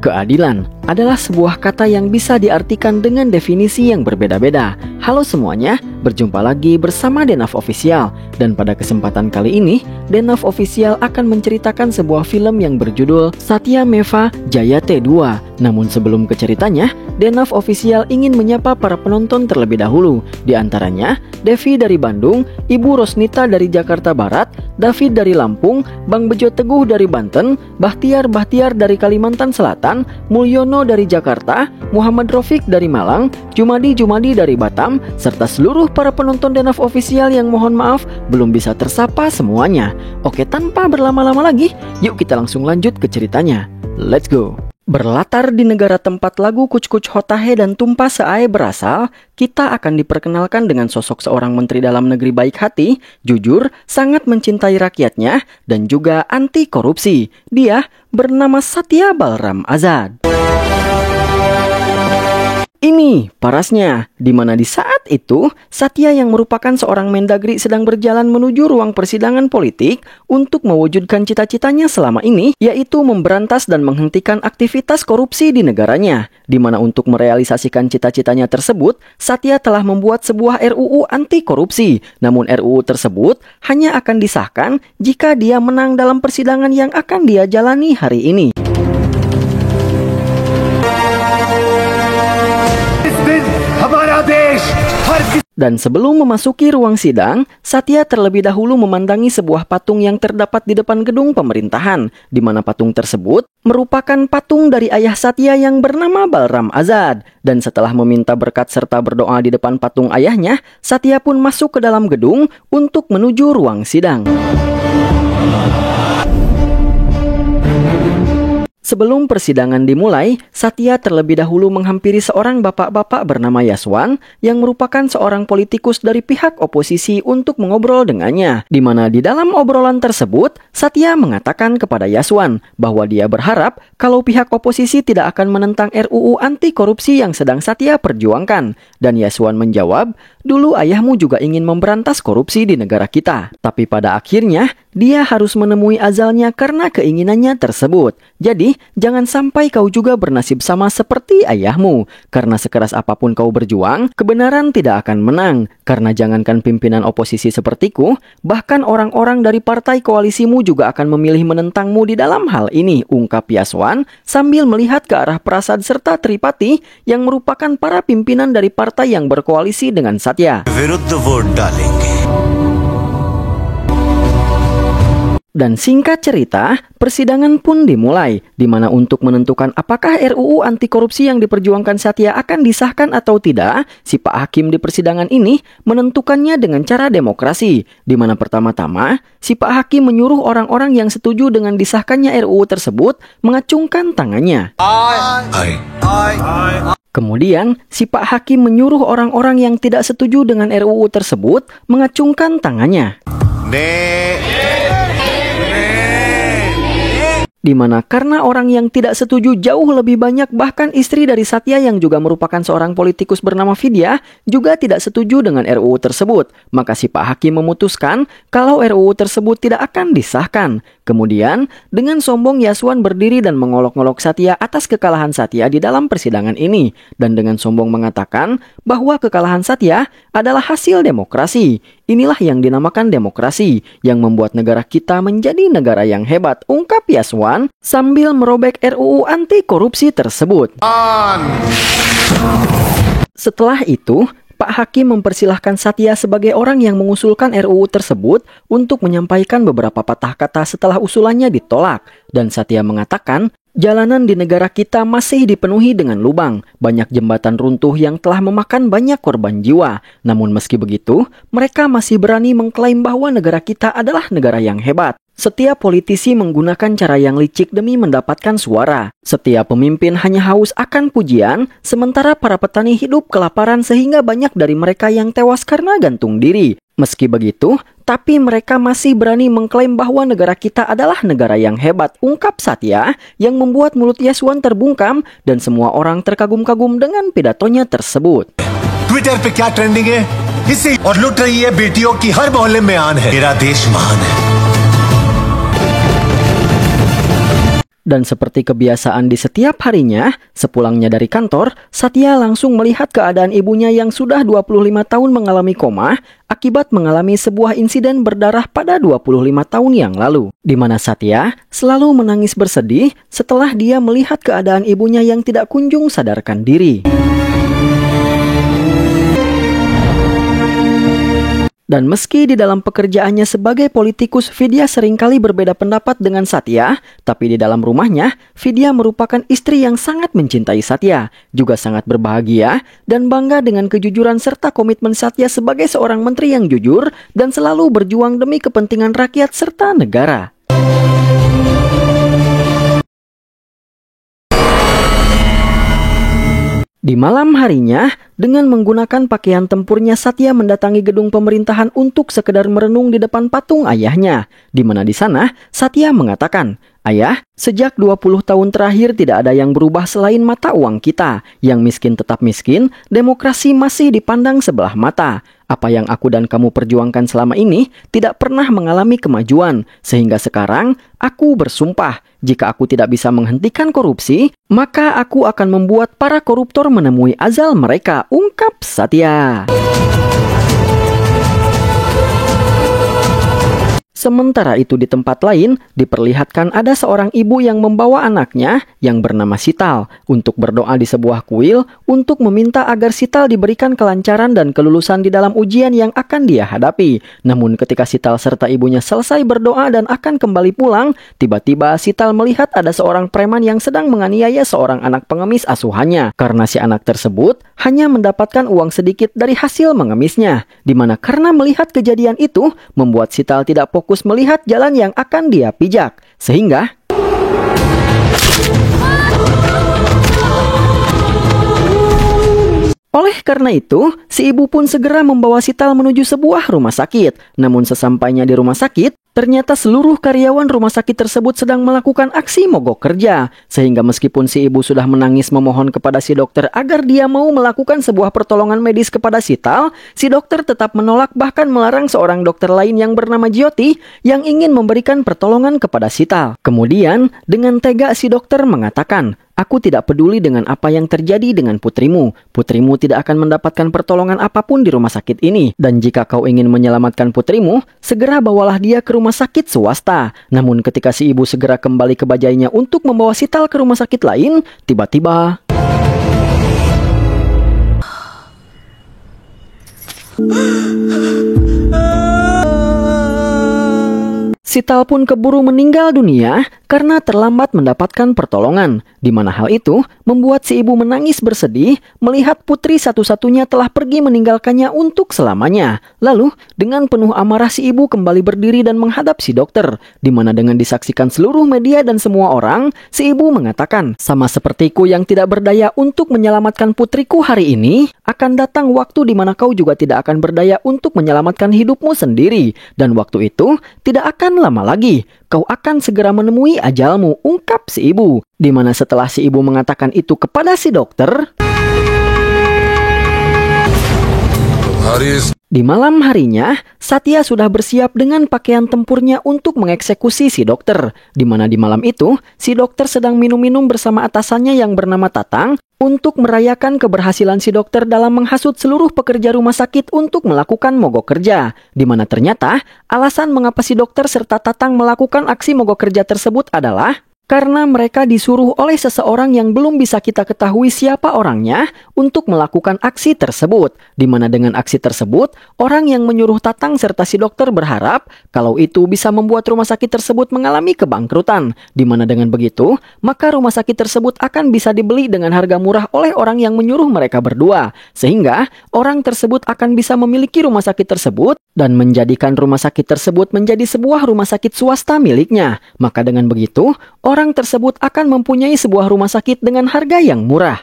Keadilan adalah sebuah kata yang bisa diartikan dengan definisi yang berbeda-beda. Halo semuanya, berjumpa lagi bersama Denaf Official. Dan pada kesempatan kali ini, Denaf Official akan menceritakan sebuah film yang berjudul Satyameva Jayate 2. Namun sebelum ke ceritanya, Denaf Official ingin menyapa para penonton terlebih dahulu. Di antaranya, Devi dari Bandung, Ibu Rosnita dari Jakarta Barat, David dari Lampung, Bang Bejo Teguh dari Banten, Bahtiar dari Kalimantan Selatan, Mulyono dari Jakarta, Muhammad Rofiq dari Malang, Jumadi dari Batam, serta seluruh para penonton Denaf Official yang mohon maaf belum bisa tersapa semuanya. Oke, tanpa berlama-lama lagi, yuk kita langsung lanjut ke ceritanya. Let's go! Berlatar di negara tempat lagu Kuch Kuch Hotahe dan Tumpah Seae berasal, kita akan diperkenalkan dengan sosok seorang menteri dalam negeri baik hati, jujur, sangat mencintai rakyatnya, dan juga anti korupsi. Dia bernama Satya Balram Azad. Ini parasnya, di mana di saat itu Satya yang merupakan seorang Mendagri sedang berjalan menuju ruang persidangan politik untuk mewujudkan cita-citanya selama ini, yaitu memberantas dan menghentikan aktivitas korupsi di negaranya. Di mana untuk merealisasikan cita-citanya tersebut, Satya telah membuat sebuah RUU anti korupsi. Namun RUU tersebut hanya akan disahkan jika dia menang dalam persidangan yang akan dia jalani hari ini. Dan sebelum memasuki ruang sidang, Satya terlebih dahulu memandangi sebuah patung yang terdapat di depan gedung pemerintahan, di mana patung tersebut merupakan patung dari ayah Satya yang bernama Balram Azad. Dan setelah meminta berkat serta berdoa di depan patung ayahnya, Satya pun masuk ke dalam gedung untuk menuju ruang sidang. Sebelum persidangan dimulai, Satya terlebih dahulu menghampiri seorang bapak-bapak bernama Yaswan yang merupakan seorang politikus dari pihak oposisi untuk mengobrol dengannya. Di mana di dalam obrolan tersebut, Satya mengatakan kepada Yaswan bahwa dia berharap kalau pihak oposisi tidak akan menentang RUU anti korupsi yang sedang Satya perjuangkan. Dan Yaswan menjawab, dulu ayahmu juga ingin memberantas korupsi di negara kita. Tapi pada akhirnya, dia harus menemui azalnya karena keinginannya tersebut. Jadi, jangan sampai kau juga bernasib sama seperti ayahmu. Karena sekeras apapun kau berjuang, kebenaran tidak akan menang. Karena jangankan pimpinan oposisi sepertiku, bahkan orang-orang dari partai koalisimu juga akan memilih menentangmu di dalam hal ini, ungkap Yaswan sambil melihat ke arah Prasad serta Tripati yang merupakan para pimpinan dari partai yang berkoalisi dengan Satya. Dan singkat cerita, persidangan pun dimulai, di mana untuk menentukan apakah RUU anti korupsi yang diperjuangkan Satya akan disahkan atau tidak, si Pak Hakim di persidangan ini menentukannya dengan cara demokrasi, di mana pertama-tama, si Pak Hakim menyuruh orang-orang yang setuju dengan disahkannya RUU tersebut mengacungkan tangannya. Kemudian, si Pak Hakim menyuruh orang-orang yang tidak setuju dengan RUU tersebut mengacungkan tangannya. Di mana karena orang yang tidak setuju jauh lebih banyak, bahkan istri dari Satya yang juga merupakan seorang politikus bernama Vidya juga tidak setuju dengan RUU tersebut. Maka si Pak Hakim memutuskan kalau RUU tersebut tidak akan disahkan. Kemudian dengan sombong Yaswan berdiri dan mengolok-ngolok Satya atas kekalahan Satya di dalam persidangan ini. Dan dengan sombong mengatakan bahwa kekalahan Satya adalah hasil demokrasi. Inilah yang dinamakan demokrasi yang membuat negara kita menjadi negara yang hebat, ungkap Yaswan sambil merobek RUU anti korupsi tersebut. Setelah itu, Pak Hakim mempersilahkan Satya sebagai orang yang mengusulkan RUU tersebut untuk menyampaikan beberapa patah kata setelah usulannya ditolak. Dan Satya mengatakan, jalanan di negara kita masih dipenuhi dengan lubang, banyak jembatan runtuh yang telah memakan banyak korban jiwa. Namun meski begitu, mereka masih berani mengklaim bahwa negara kita adalah negara yang hebat. Setiap politisi menggunakan cara yang licik demi mendapatkan suara. Setiap pemimpin hanya haus akan pujian, sementara para petani hidup kelaparan sehingga banyak dari mereka yang tewas karena gantung diri. Meski begitu, tapi mereka masih berani mengklaim bahwa negara kita adalah negara yang hebat, ungkap Satya yang membuat mulut Yaswan terbungkam dan semua orang terkagum-kagum dengan pidatonya tersebut. Twitter पे क्या ट्रेंडिंग है? इसे और लुट रही है बेटियों की हर मोहल्ले में आन है. मेरा देश महान है. Dan seperti kebiasaan di setiap harinya, sepulangnya dari kantor, Satya langsung melihat keadaan ibunya yang sudah 25 tahun mengalami koma akibat mengalami sebuah insiden berdarah pada 25 tahun yang lalu. Di mana Satya selalu menangis bersedih setelah dia melihat keadaan ibunya yang tidak kunjung sadarkan diri. Dan meski di dalam pekerjaannya sebagai politikus Vidya seringkali berbeda pendapat dengan Satya, tapi di dalam rumahnya, Vidya merupakan istri yang sangat mencintai Satya, juga sangat berbahagia dan bangga dengan kejujuran serta komitmen Satya sebagai seorang menteri yang jujur dan selalu berjuang demi kepentingan rakyat serta negara. Di malam harinya, dengan menggunakan pakaian tempurnya, Satya mendatangi gedung pemerintahan untuk sekedar merenung di depan patung ayahnya, di mana di sana Satya mengatakan, "Ayah, sejak 20 tahun terakhir tidak ada yang berubah selain mata uang kita. Yang miskin tetap miskin, demokrasi masih dipandang sebelah mata. Apa yang aku dan kamu perjuangkan selama ini tidak pernah mengalami kemajuan. Sehingga sekarang aku bersumpah, jika aku tidak bisa menghentikan korupsi, maka aku akan membuat para koruptor menemui azal mereka," ungkap Satya. Sementara itu di tempat lain, diperlihatkan ada seorang ibu yang membawa anaknya yang bernama Sital untuk berdoa di sebuah kuil untuk meminta agar Sital diberikan kelancaran dan kelulusan di dalam ujian yang akan dia hadapi. Namun ketika Sital serta ibunya selesai berdoa dan akan kembali pulang, tiba-tiba Sital melihat ada seorang preman yang sedang menganiaya seorang anak pengemis asuhannya. Karena si anak tersebut hanya mendapatkan uang sedikit dari hasil mengemisnya, di mana karena melihat kejadian itu membuat Sital tidak fokus melihat jalan yang akan dia pijak, sehingga oleh karena itu, si ibu pun segera membawa Sital menuju sebuah rumah sakit. Namun sesampainya di rumah sakit, ternyata seluruh karyawan rumah sakit tersebut sedang melakukan aksi mogok kerja. Sehingga meskipun si ibu sudah menangis memohon kepada si dokter agar dia mau melakukan sebuah pertolongan medis kepada Sital, si dokter tetap menolak bahkan melarang seorang dokter lain yang bernama Jyoti yang ingin memberikan pertolongan kepada Sital. Kemudian, dengan tega si dokter mengatakan, "Aku tidak peduli dengan apa yang terjadi dengan putrimu. Putrimu tidak akan mendapatkan pertolongan apapun di rumah sakit ini. Dan jika kau ingin menyelamatkan putrimu, segera bawalah dia ke rumah sakit swasta." Namun ketika si ibu segera kembali ke bajainya untuk membawa Sital ke rumah sakit lain, tiba-tiba Sital pun keburu meninggal dunia karena terlambat mendapatkan pertolongan, di mana hal itu membuat si ibu menangis bersedih melihat putri satu-satunya telah pergi meninggalkannya untuk selamanya. Lalu, dengan penuh amarah si ibu kembali berdiri dan menghadap si dokter, di mana dengan disaksikan seluruh media dan semua orang, si ibu mengatakan, "Sama sepertiku yang tidak berdaya untuk menyelamatkan putriku hari ini, akan datang waktu di mana kau juga tidak akan berdaya untuk menyelamatkan hidupmu sendiri. Dan waktu itu tidak akan lama lagi, kau akan segera menemui ajalmu," ungkap si ibu. Di mana setelah si ibu mengatakan itu kepada si dokter, di malam harinya, Satya sudah bersiap dengan pakaian tempurnya untuk mengeksekusi si dokter. Di mana di malam itu, si dokter sedang minum-minum bersama atasannya yang bernama Tatang untuk merayakan keberhasilan si dokter dalam menghasut seluruh pekerja rumah sakit untuk melakukan mogok kerja. Di mana ternyata alasan mengapa si dokter serta Tatang melakukan aksi mogok kerja tersebut adalah karena mereka disuruh oleh seseorang yang belum bisa kita ketahui siapa orangnya untuk melakukan aksi tersebut. Di mana dengan aksi tersebut, orang yang menyuruh Tatang serta si dokter berharap kalau itu bisa membuat rumah sakit tersebut mengalami kebangkrutan. Di mana dengan begitu, maka rumah sakit tersebut akan bisa dibeli dengan harga murah oleh orang yang menyuruh mereka berdua. Sehingga orang tersebut akan bisa memiliki rumah sakit tersebut dan menjadikan rumah sakit tersebut menjadi sebuah rumah sakit swasta miliknya. Maka dengan begitu, orang tersebut akan mempunyai sebuah rumah sakit dengan harga yang murah.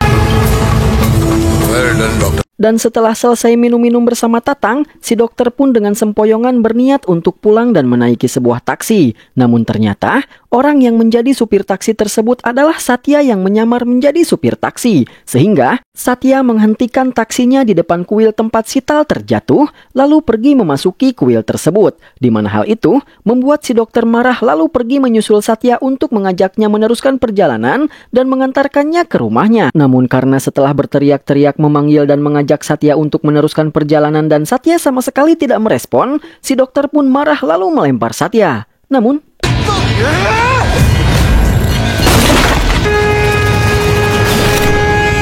Dan setelah selesai minum-minum bersama Tatang, si dokter pun dengan sempoyongan berniat untuk pulang dan menaiki sebuah taksi. Namun ternyata, orang yang menjadi supir taksi tersebut adalah Satya yang menyamar menjadi supir taksi. Sehingga Satya menghentikan taksinya di depan kuil tempat Sital terjatuh, lalu pergi memasuki kuil tersebut. Di mana hal itu membuat si dokter marah lalu pergi menyusul Satya untuk mengajaknya meneruskan perjalanan dan mengantarkannya ke rumahnya. Namun karena setelah berteriak-teriak memanggil dan mengajak Satya untuk meneruskan perjalanan dan Satya sama sekali tidak merespon, si dokter pun marah lalu melempar Satya. Namun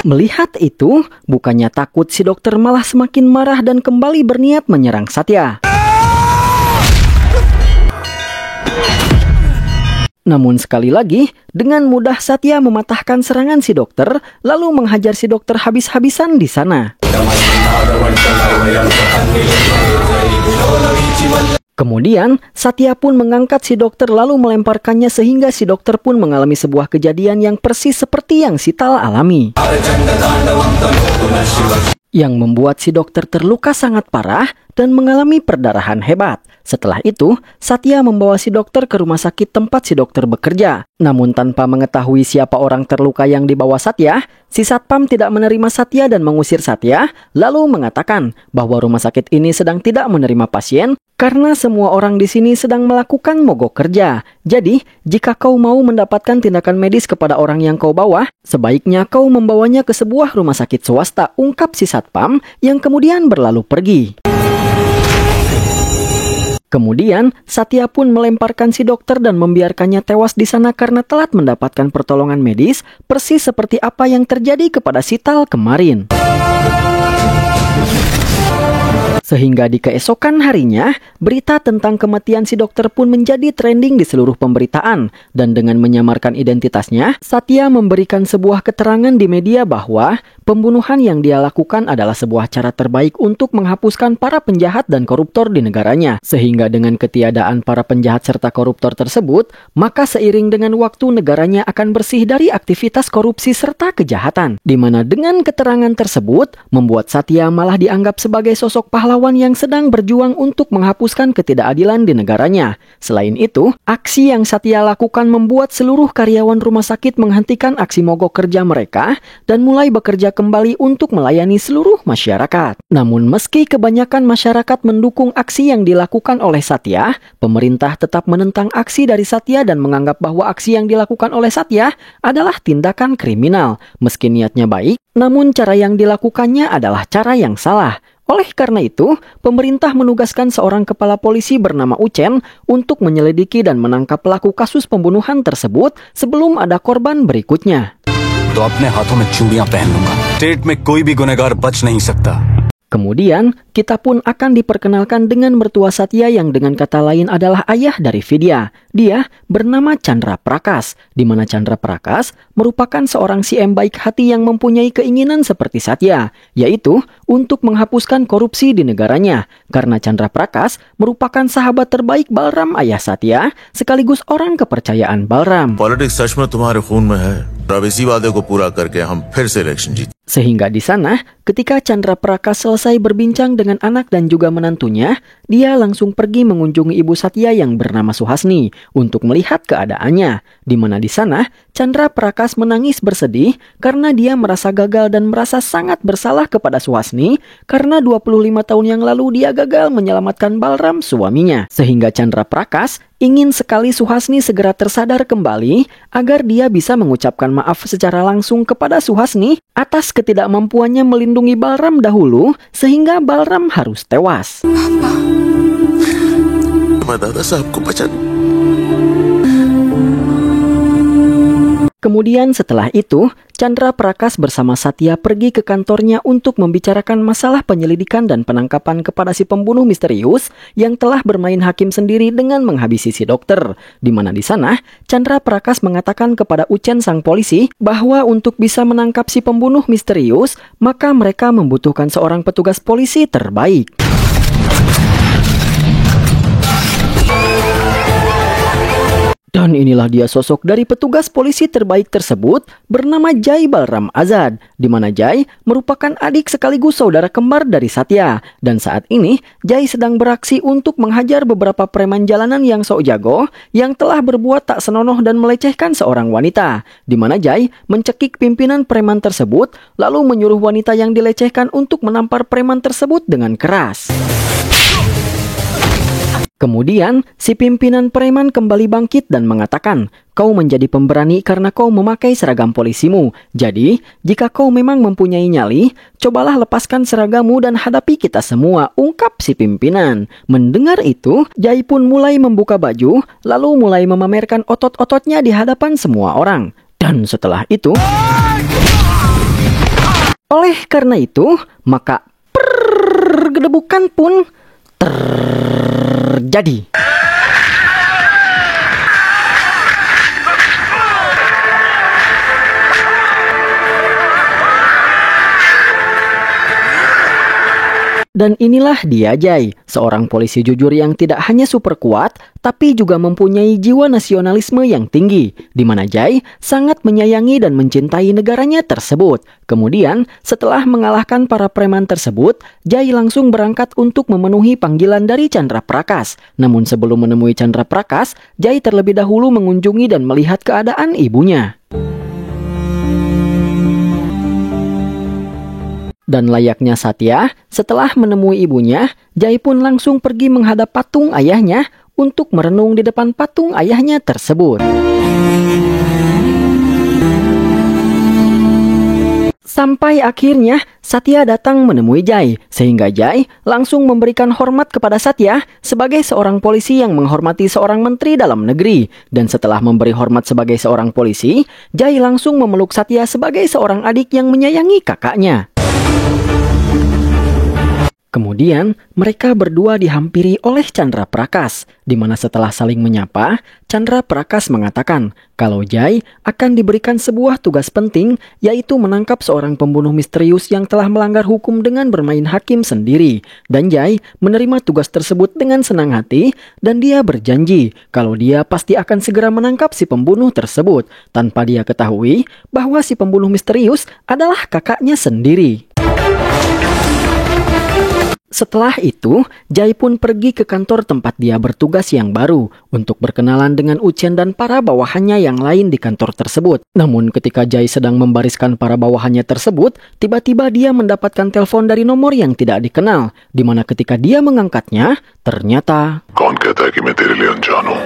melihat itu, bukannya takut, si dokter malah semakin marah dan kembali berniat menyerang Satya. Namun sekali lagi, dengan mudah Satya mematahkan serangan si dokter, lalu menghajar si dokter habis-habisan di sana. Kemudian, Satya pun mengangkat si dokter lalu melemparkannya sehingga si dokter pun mengalami sebuah kejadian yang persis seperti yang Sital alami. Yang membuat si dokter terluka sangat parah dan mengalami perdarahan hebat. Setelah itu, Satya membawa si dokter ke rumah sakit tempat si dokter bekerja. Namun tanpa mengetahui siapa orang terluka yang dibawa Satya, si Satpam tidak menerima Satya dan mengusir Satya, lalu mengatakan bahwa rumah sakit ini sedang tidak menerima pasien karena semua orang di sini sedang melakukan mogok kerja. Jadi, jika kau mau mendapatkan tindakan medis kepada orang yang kau bawa, sebaiknya kau membawanya ke sebuah rumah sakit swasta, ungkap si Satpam yang kemudian berlalu pergi. Kemudian, Satya pun melemparkan si dokter dan membiarkannya tewas di sana karena telat mendapatkan pertolongan medis, persis seperti apa yang terjadi kepada Sital kemarin. Sehingga di keesokan harinya, berita tentang kematian si dokter pun menjadi trending di seluruh pemberitaan. Dan dengan menyamarkan identitasnya, Satya memberikan sebuah keterangan di media bahwa pembunuhan yang dia lakukan adalah sebuah cara terbaik untuk menghapuskan para penjahat dan koruptor di negaranya. Sehingga dengan ketiadaan para penjahat serta koruptor tersebut, maka seiring dengan waktu negaranya akan bersih dari aktivitas korupsi serta kejahatan. Di mana dengan keterangan tersebut, membuat Satya malah dianggap sebagai sosok pahlawan yang sedang berjuang untuk menghapuskan ketidakadilan di negaranya. Selain itu, aksi yang Satya lakukan membuat seluruh karyawan rumah sakit menghentikan aksi mogok kerja mereka dan mulai bekerja kembali untuk melayani seluruh masyarakat. Namun meski kebanyakan masyarakat mendukung aksi yang dilakukan oleh Satya, pemerintah tetap menentang aksi dari Satya dan menganggap bahwa aksi yang dilakukan oleh Satya adalah tindakan kriminal. Meski niatnya baik, namun cara yang dilakukannya adalah cara yang salah. Oleh karena itu, pemerintah menugaskan seorang kepala polisi bernama Uchen untuk menyelidiki dan menangkap pelaku kasus pembunuhan tersebut sebelum ada korban berikutnya. तो अपने हाथों में चूड़ियां पहन लूंगा। स्टेट में कोई भी गुनहगार बच नहीं सकता। Kemudian, kita pun akan diperkenalkan dengan mertua Satya yang dengan kata lain adalah ayah dari Vidya. Dia bernama Chandra Prakash, di mana Chandra Prakash merupakan seorang CM baik hati yang mempunyai keinginan seperti Satya, yaitu untuk menghapuskan korupsi di negaranya. Karena Chandra Prakash merupakan sahabat terbaik Balram ayah Satya, sekaligus orang kepercayaan Balram. Politics सच में तुम्हारे खून में है। अब इसी वादे को पूरा करके हम फिर से इलेक्शन जीते। Sehingga di sana, ketika Chandra Prakash selesai berbincang dengan anak dan juga menantunya, dia langsung pergi mengunjungi ibu Satya yang bernama Suhasni untuk melihat keadaannya. Di mana di sana, Chandra Prakash menangis bersedih karena dia merasa gagal dan merasa sangat bersalah kepada Suhasni karena 25 tahun yang lalu dia gagal menyelamatkan Balram suaminya. Sehingga Chandra Prakash ingin sekali Suhasni segera tersadar kembali agar dia bisa mengucapkan maaf secara langsung kepada Suhasni atas ketidakmampuannya melindungi Balram dahulu sehingga Balram harus tewas. Kemudian setelah itu, Chandra Prakash bersama Satya pergi ke kantornya untuk membicarakan masalah penyelidikan dan penangkapan kepada si pembunuh misterius yang telah bermain hakim sendiri dengan menghabisi si dokter. Di mana di sana, Chandra Prakash mengatakan kepada Uchen sang polisi bahwa untuk bisa menangkap si pembunuh misterius, maka mereka membutuhkan seorang petugas polisi terbaik. Dan inilah dia sosok dari petugas polisi terbaik tersebut bernama Jai Balram Azad, di mana Jai merupakan adik sekaligus saudara kembar dari Satya. Dan saat ini, Jai sedang beraksi untuk menghajar beberapa preman jalanan yang sok jago yang telah berbuat tak senonoh dan melecehkan seorang wanita. Di mana Jai mencekik pimpinan preman tersebut, lalu menyuruh wanita yang dilecehkan untuk menampar preman tersebut dengan keras. Kemudian, si pimpinan preman kembali bangkit dan mengatakan, "Kau menjadi pemberani karena kau memakai seragam polisimu. Jadi, jika kau memang mempunyai nyali, cobalah lepaskan seragammu dan hadapi kita semua," ungkap si pimpinan. Mendengar itu, Jai pun mulai membuka baju, lalu mulai memamerkan otot-ototnya di hadapan semua orang. Dan setelah itu, oleh karena itu, maka pergedebukan pun terjadi. Dan inilah dia Jai, seorang polisi jujur yang tidak hanya super kuat, tapi juga mempunyai jiwa nasionalisme yang tinggi, di mana Jai sangat menyayangi dan mencintai negaranya tersebut. Kemudian, setelah mengalahkan para preman tersebut, Jai langsung berangkat untuk memenuhi panggilan dari Chandra Prakas. Namun sebelum menemui Chandra Prakas, Jai terlebih dahulu mengunjungi dan melihat keadaan ibunya. Dan layaknya Satya, setelah menemui ibunya, Jai pun langsung pergi menghadap patung ayahnya untuk merenung di depan patung ayahnya tersebut. Sampai akhirnya Satya datang menemui Jai, sehingga Jai langsung memberikan hormat kepada Satya sebagai seorang polisi yang menghormati seorang menteri dalam negeri. Dan setelah memberi hormat sebagai seorang polisi, Jai langsung memeluk Satya sebagai seorang adik yang menyayangi kakaknya. Kemudian, mereka berdua dihampiri oleh Chandra Prakas, di mana setelah saling menyapa, Chandra Prakas mengatakan kalau Jai akan diberikan sebuah tugas penting, yaitu menangkap seorang pembunuh misterius yang telah melanggar hukum dengan bermain hakim sendiri. Dan Jai menerima tugas tersebut dengan senang hati, dan dia berjanji kalau dia pasti akan segera menangkap si pembunuh tersebut, tanpa dia ketahui bahwa si pembunuh misterius adalah kakaknya sendiri. Setelah itu, Jai pun pergi ke kantor tempat dia bertugas yang baru untuk berkenalan dengan Uchen dan para bawahannya yang lain di kantor tersebut. Namun ketika Jai sedang membariskan para bawahannya tersebut, tiba-tiba dia mendapatkan telepon dari nomor yang tidak dikenal, di mana ketika dia mengangkatnya, ternyata कौन कहता है कि मैं तेरे लिए अनजान हूं?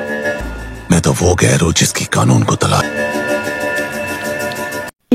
मैं तो वो गैर हूं जिसकी कानून को तलाश।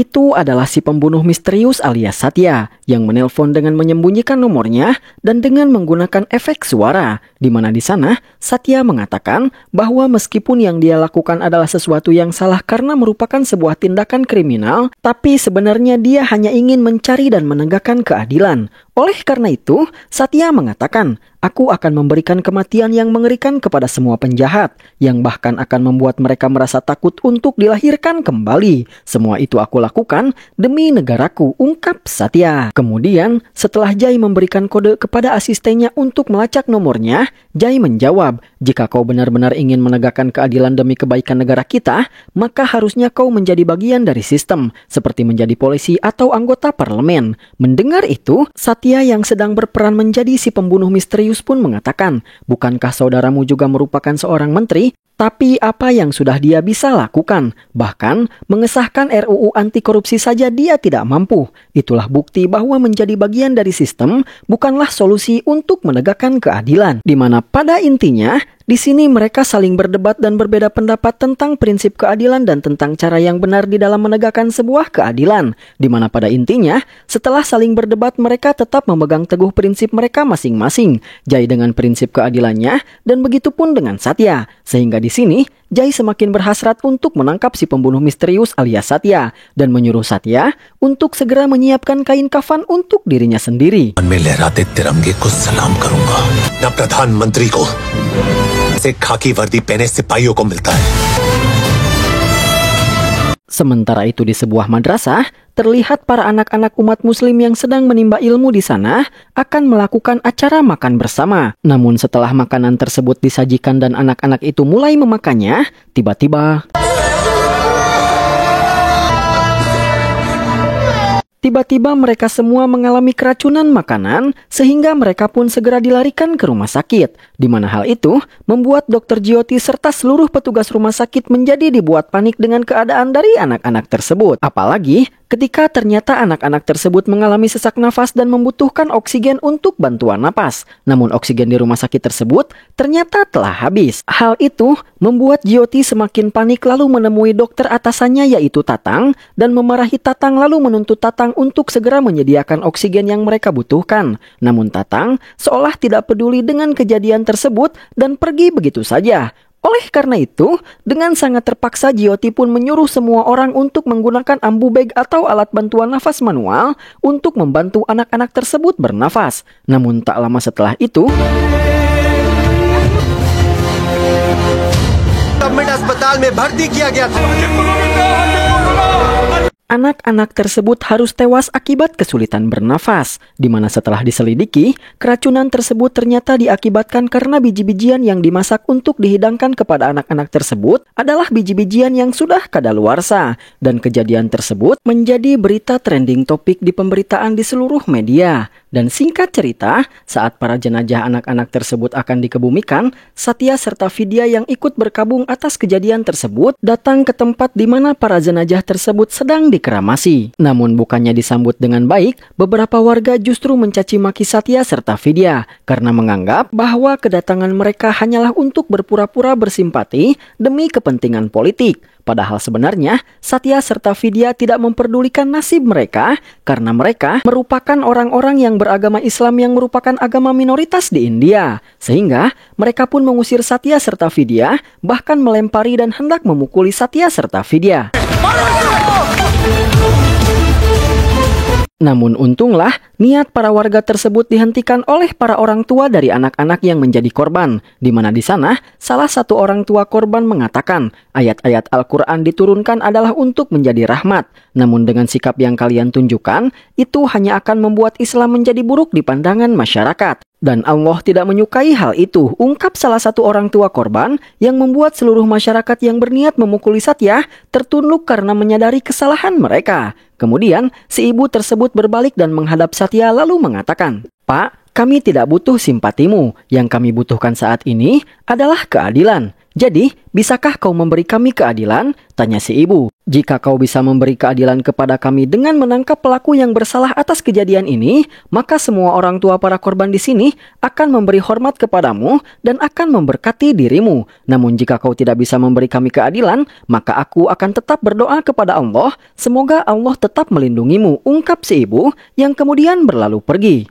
itu adalah si pembunuh misterius alias Satya yang menelpon dengan menyembunyikan nomornya dan dengan menggunakan efek suara, di mana di sana Satya mengatakan bahwa meskipun yang dia lakukan adalah sesuatu yang salah karena merupakan sebuah tindakan kriminal, tapi sebenarnya dia hanya ingin mencari dan menegakkan keadilan. Oleh karena itu, Satya mengatakan, "Aku akan memberikan kematian yang mengerikan kepada semua penjahat, yang bahkan akan membuat mereka merasa takut untuk dilahirkan kembali. Semua itu aku lakukan demi negaraku," ungkap Satya. Kemudian, setelah Jai memberikan kode kepada asistennya untuk melacak nomornya, Jai menjawab, "Jika kau benar-benar ingin menegakkan keadilan demi kebaikan negara kita, maka harusnya kau menjadi bagian dari sistem, seperti menjadi polisi atau anggota parlemen." Mendengar itu, Satya yang sedang berperan menjadi si pembunuh misterius pun mengatakan, "Bukankah saudaramu juga merupakan seorang menteri? Tapi apa yang sudah dia bisa lakukan? Bahkan mengesahkan RUU anti korupsi saja dia tidak mampu. Itulah bukti bahwa menjadi bagian dari sistem bukanlah solusi untuk menegakkan keadilan." Di mana pada intinya, di sini mereka saling berdebat dan berbeda pendapat tentang prinsip keadilan dan tentang cara yang benar di dalam menegakkan sebuah keadilan. Di mana pada intinya, setelah saling berdebat mereka tetap memegang teguh prinsip mereka masing-masing. Jai dengan prinsip keadilannya dan begitu pun dengan Satya. Sehingga di sini, Jai semakin berhasrat untuk menangkap si pembunuh misterius alias Satya dan menyuruh Satya untuk segera menyiapkan kain kafan untuk dirinya sendiri. में लहराते तिरंगे को सलाम करूंगा न प्रधानमंत्री को से खाकी वर्दी पहने सिपाहियों को मिलता है। Sementara itu di sebuah madrasah, terlihat para anak-anak umat muslim yang sedang menimba ilmu di sana akan melakukan acara makan bersama. Namun setelah makanan tersebut disajikan dan anak-anak itu mulai memakannya, tiba-tiba mereka semua mengalami keracunan makanan sehingga mereka pun segera dilarikan ke rumah sakit, di mana hal itu membuat Dr. Jyoti serta seluruh petugas rumah sakit menjadi dibuat panik dengan keadaan dari anak-anak tersebut. Apalagi ketika ternyata anak-anak tersebut mengalami sesak nafas dan membutuhkan oksigen untuk bantuan napas. Namun oksigen di rumah sakit tersebut ternyata telah habis. Hal itu membuat Jyoti semakin panik lalu menemui dokter atasannya yaitu Tatang dan memarahi Tatang lalu menuntut Tatang untuk segera menyediakan oksigen yang mereka butuhkan. Namun Tatang seolah tidak peduli dengan kejadian tersebut dan pergi begitu saja. Oleh karena itu, dengan sangat terpaksa Jyoti pun menyuruh semua orang untuk menggunakan ambu bag atau alat bantuan nafas manual untuk membantu anak-anak tersebut bernafas. Namun tak lama setelah itu, anak-anak tersebut harus tewas akibat kesulitan bernafas, di mana setelah diselidiki, keracunan tersebut ternyata diakibatkan karena biji-bijian yang dimasak untuk dihidangkan kepada anak-anak tersebut adalah biji-bijian yang sudah kadaluarsa, dan kejadian tersebut menjadi berita trending topik di pemberitaan di seluruh media. Dan singkat cerita, saat para jenazah anak-anak tersebut akan dikebumikan, Satya serta Vidya yang ikut berkabung atas kejadian tersebut datang ke tempat di mana para jenazah tersebut sedang dikeramasi. Namun bukannya disambut dengan baik, beberapa warga justru mencaci maki Satya serta Vidya karena menganggap bahwa kedatangan mereka hanyalah untuk berpura-pura bersimpati demi kepentingan politik. Padahal sebenarnya Satya serta Vidya tidak memperdulikan nasib mereka karena mereka merupakan orang-orang yang beragama Islam yang merupakan agama minoritas di India. Sehingga mereka pun mengusir Satya serta Vidya, bahkan melempari dan hendak memukuli Satya serta Vidya. Namun untunglah niat para warga tersebut dihentikan oleh para orang tua dari anak-anak yang menjadi korban, di mana di sana salah satu orang tua korban mengatakan ayat-ayat Al-Quran diturunkan adalah untuk menjadi rahmat. Namun dengan sikap yang kalian tunjukkan, itu hanya akan membuat Islam menjadi buruk di pandangan masyarakat. Dan Allah tidak menyukai hal itu, ungkap salah satu orang tua korban yang membuat seluruh masyarakat yang berniat memukuli Satya tertunduk karena menyadari kesalahan mereka. Kemudian, si ibu tersebut berbalik dan menghadap Satya lalu mengatakan, "Pak, kami tidak butuh simpatimu. Yang kami butuhkan saat ini adalah keadilan. Jadi, bisakah kau memberi kami keadilan?" Tanya si ibu. "Jika kau bisa memberi keadilan kepada kami dengan menangkap pelaku yang bersalah atas kejadian ini, maka semua orang tua para korban di sini akan memberi hormat kepadamu dan akan memberkati dirimu. Namun jika kau tidak bisa memberi kami keadilan, maka aku akan tetap berdoa kepada Allah, semoga Allah tetap melindungimu," ungkap si ibu yang kemudian berlalu pergi.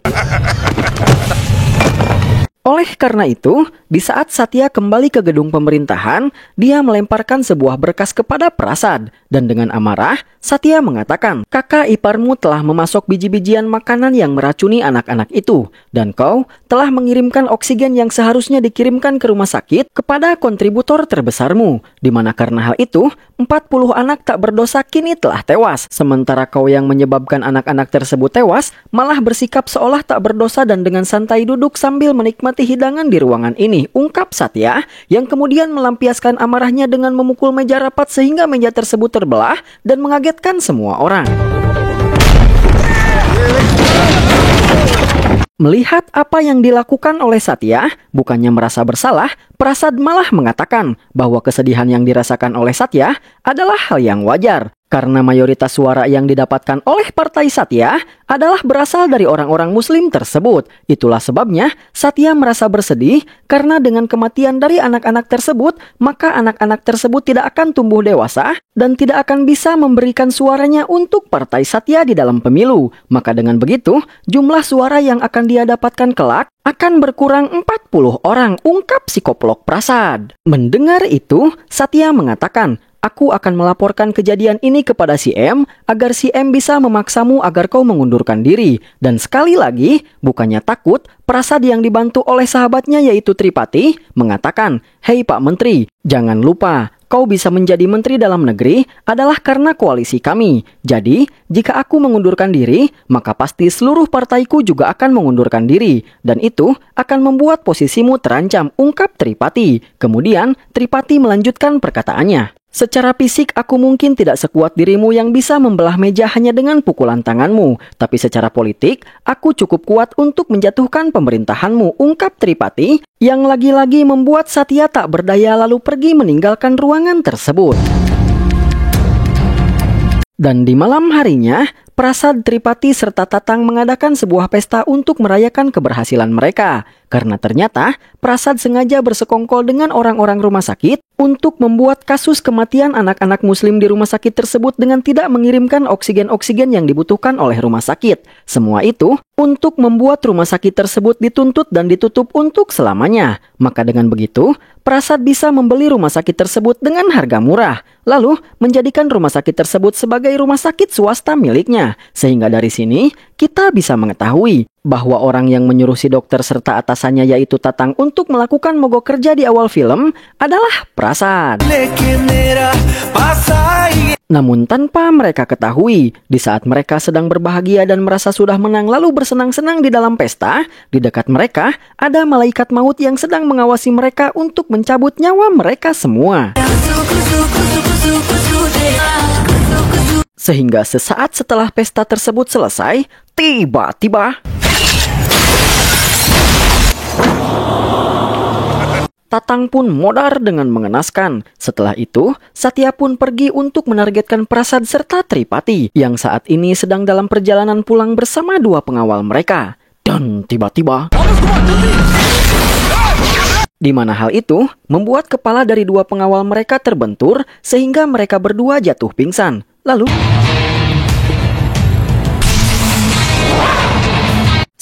Oleh karena itu, di saat Satya kembali ke gedung pemerintahan, dia melemparkan sebuah berkas kepada Prasad. Dan dengan amarah, Satya mengatakan, "Kakak iparmu telah memasok biji-bijian makanan yang meracuni anak-anak itu. Dan kau telah mengirimkan oksigen yang seharusnya dikirimkan ke rumah sakit kepada kontributor terbesarmu. Di mana karena hal itu, 40 anak tak berdosa kini telah tewas. Sementara kau yang menyebabkan anak-anak tersebut tewas, malah bersikap seolah tak berdosa dan dengan santai duduk sambil menikmati hidangan di ruangan ini," ungkap Satya yang kemudian melampiaskan amarahnya dengan memukul meja rapat sehingga meja tersebut terbelah dan mengagetkan semua orang. Melihat apa yang dilakukan oleh Satya, bukannya merasa bersalah, Prasad malah mengatakan bahwa kesedihan yang dirasakan oleh Satya adalah hal yang wajar. Karena mayoritas suara yang didapatkan oleh partai Satya adalah berasal dari orang-orang Muslim tersebut. Itulah sebabnya Satya merasa bersedih karena dengan kematian dari anak-anak tersebut, maka anak-anak tersebut tidak akan tumbuh dewasa dan tidak akan bisa memberikan suaranya untuk partai Satya di dalam pemilu. Maka dengan begitu, jumlah suara yang akan dia dapatkan kelak akan berkurang 40 orang, ungkap psikolog Prasad. Mendengar itu, Satya mengatakan, "Aku akan melaporkan kejadian ini kepada si M agar si M bisa memaksamu agar kau mengundurkan diri." Dan sekali lagi, bukannya takut, Prasad yang dibantu oleh sahabatnya yaitu Tripati mengatakan, "Hei Pak Menteri, jangan lupa, kau bisa menjadi Menteri Dalam Negeri adalah karena koalisi kami. Jadi, jika aku mengundurkan diri, maka pasti seluruh partaiku juga akan mengundurkan diri. Dan itu akan membuat posisimu terancam, ungkap Tripati. Kemudian, Tripati melanjutkan perkataannya. Secara fisik aku mungkin tidak sekuat dirimu yang bisa membelah meja hanya dengan pukulan tanganmu. Tapi secara politik, aku cukup kuat untuk menjatuhkan pemerintahanmu, ungkap Tripati, yang lagi-lagi membuat Satya tak berdaya lalu pergi meninggalkan ruangan tersebut. Dan di malam harinya, Prasad, Tripati, serta Tatang mengadakan sebuah pesta untuk merayakan keberhasilan mereka. Karena ternyata Prasad sengaja bersekongkol dengan orang-orang rumah sakit untuk membuat kasus kematian anak-anak muslim di rumah sakit tersebut dengan tidak mengirimkan oksigen-oksigen yang dibutuhkan oleh rumah sakit. Semua itu untuk membuat rumah sakit tersebut dituntut dan ditutup untuk selamanya. Maka dengan begitu, Prasad bisa membeli rumah sakit tersebut dengan harga murah, lalu menjadikan rumah sakit tersebut sebagai rumah sakit swasta miliknya. Sehingga dari sini, kita bisa mengetahui bahwa orang yang menyuruh si dokter serta atasannya yaitu Tatang untuk melakukan mogok kerja di awal film adalah Prasad. Namun tanpa mereka ketahui, di saat mereka sedang berbahagia dan merasa sudah menang lalu bersenang-senang di dalam pesta, di dekat mereka ada malaikat maut yang sedang mengawasi mereka untuk mencabut nyawa mereka semua. Sehingga sesaat setelah pesta tersebut selesai, tiba-tiba Tatang pun modar dengan mengenaskan. Setelah itu, Satya pun pergi untuk menargetkan Prasad serta Tripati yang saat ini sedang dalam perjalanan pulang bersama dua pengawal mereka. Dan tiba-tiba, di mana hal itu membuat kepala dari dua pengawal mereka terbentur sehingga mereka berdua jatuh pingsan. Lalu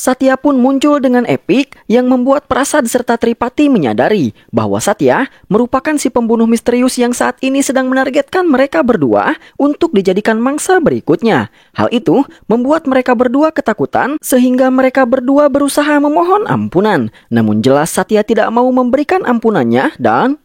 Satya pun muncul dengan epik yang membuat Prasad serta Tripati menyadari bahwa Satya merupakan si pembunuh misterius yang saat ini sedang menargetkan mereka berdua untuk dijadikan mangsa berikutnya. Hal itu membuat mereka berdua ketakutan sehingga mereka berdua berusaha memohon ampunan. Namun jelas Satya tidak mau memberikan ampunannya dan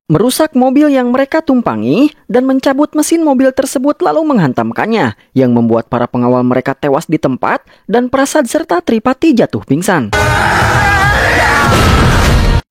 merusak mobil yang mereka tumpangi dan mencabut mesin mobil tersebut lalu menghantamkannya, yang membuat para pengawal mereka tewas di tempat dan Prasad serta Tripati jatuh pingsan.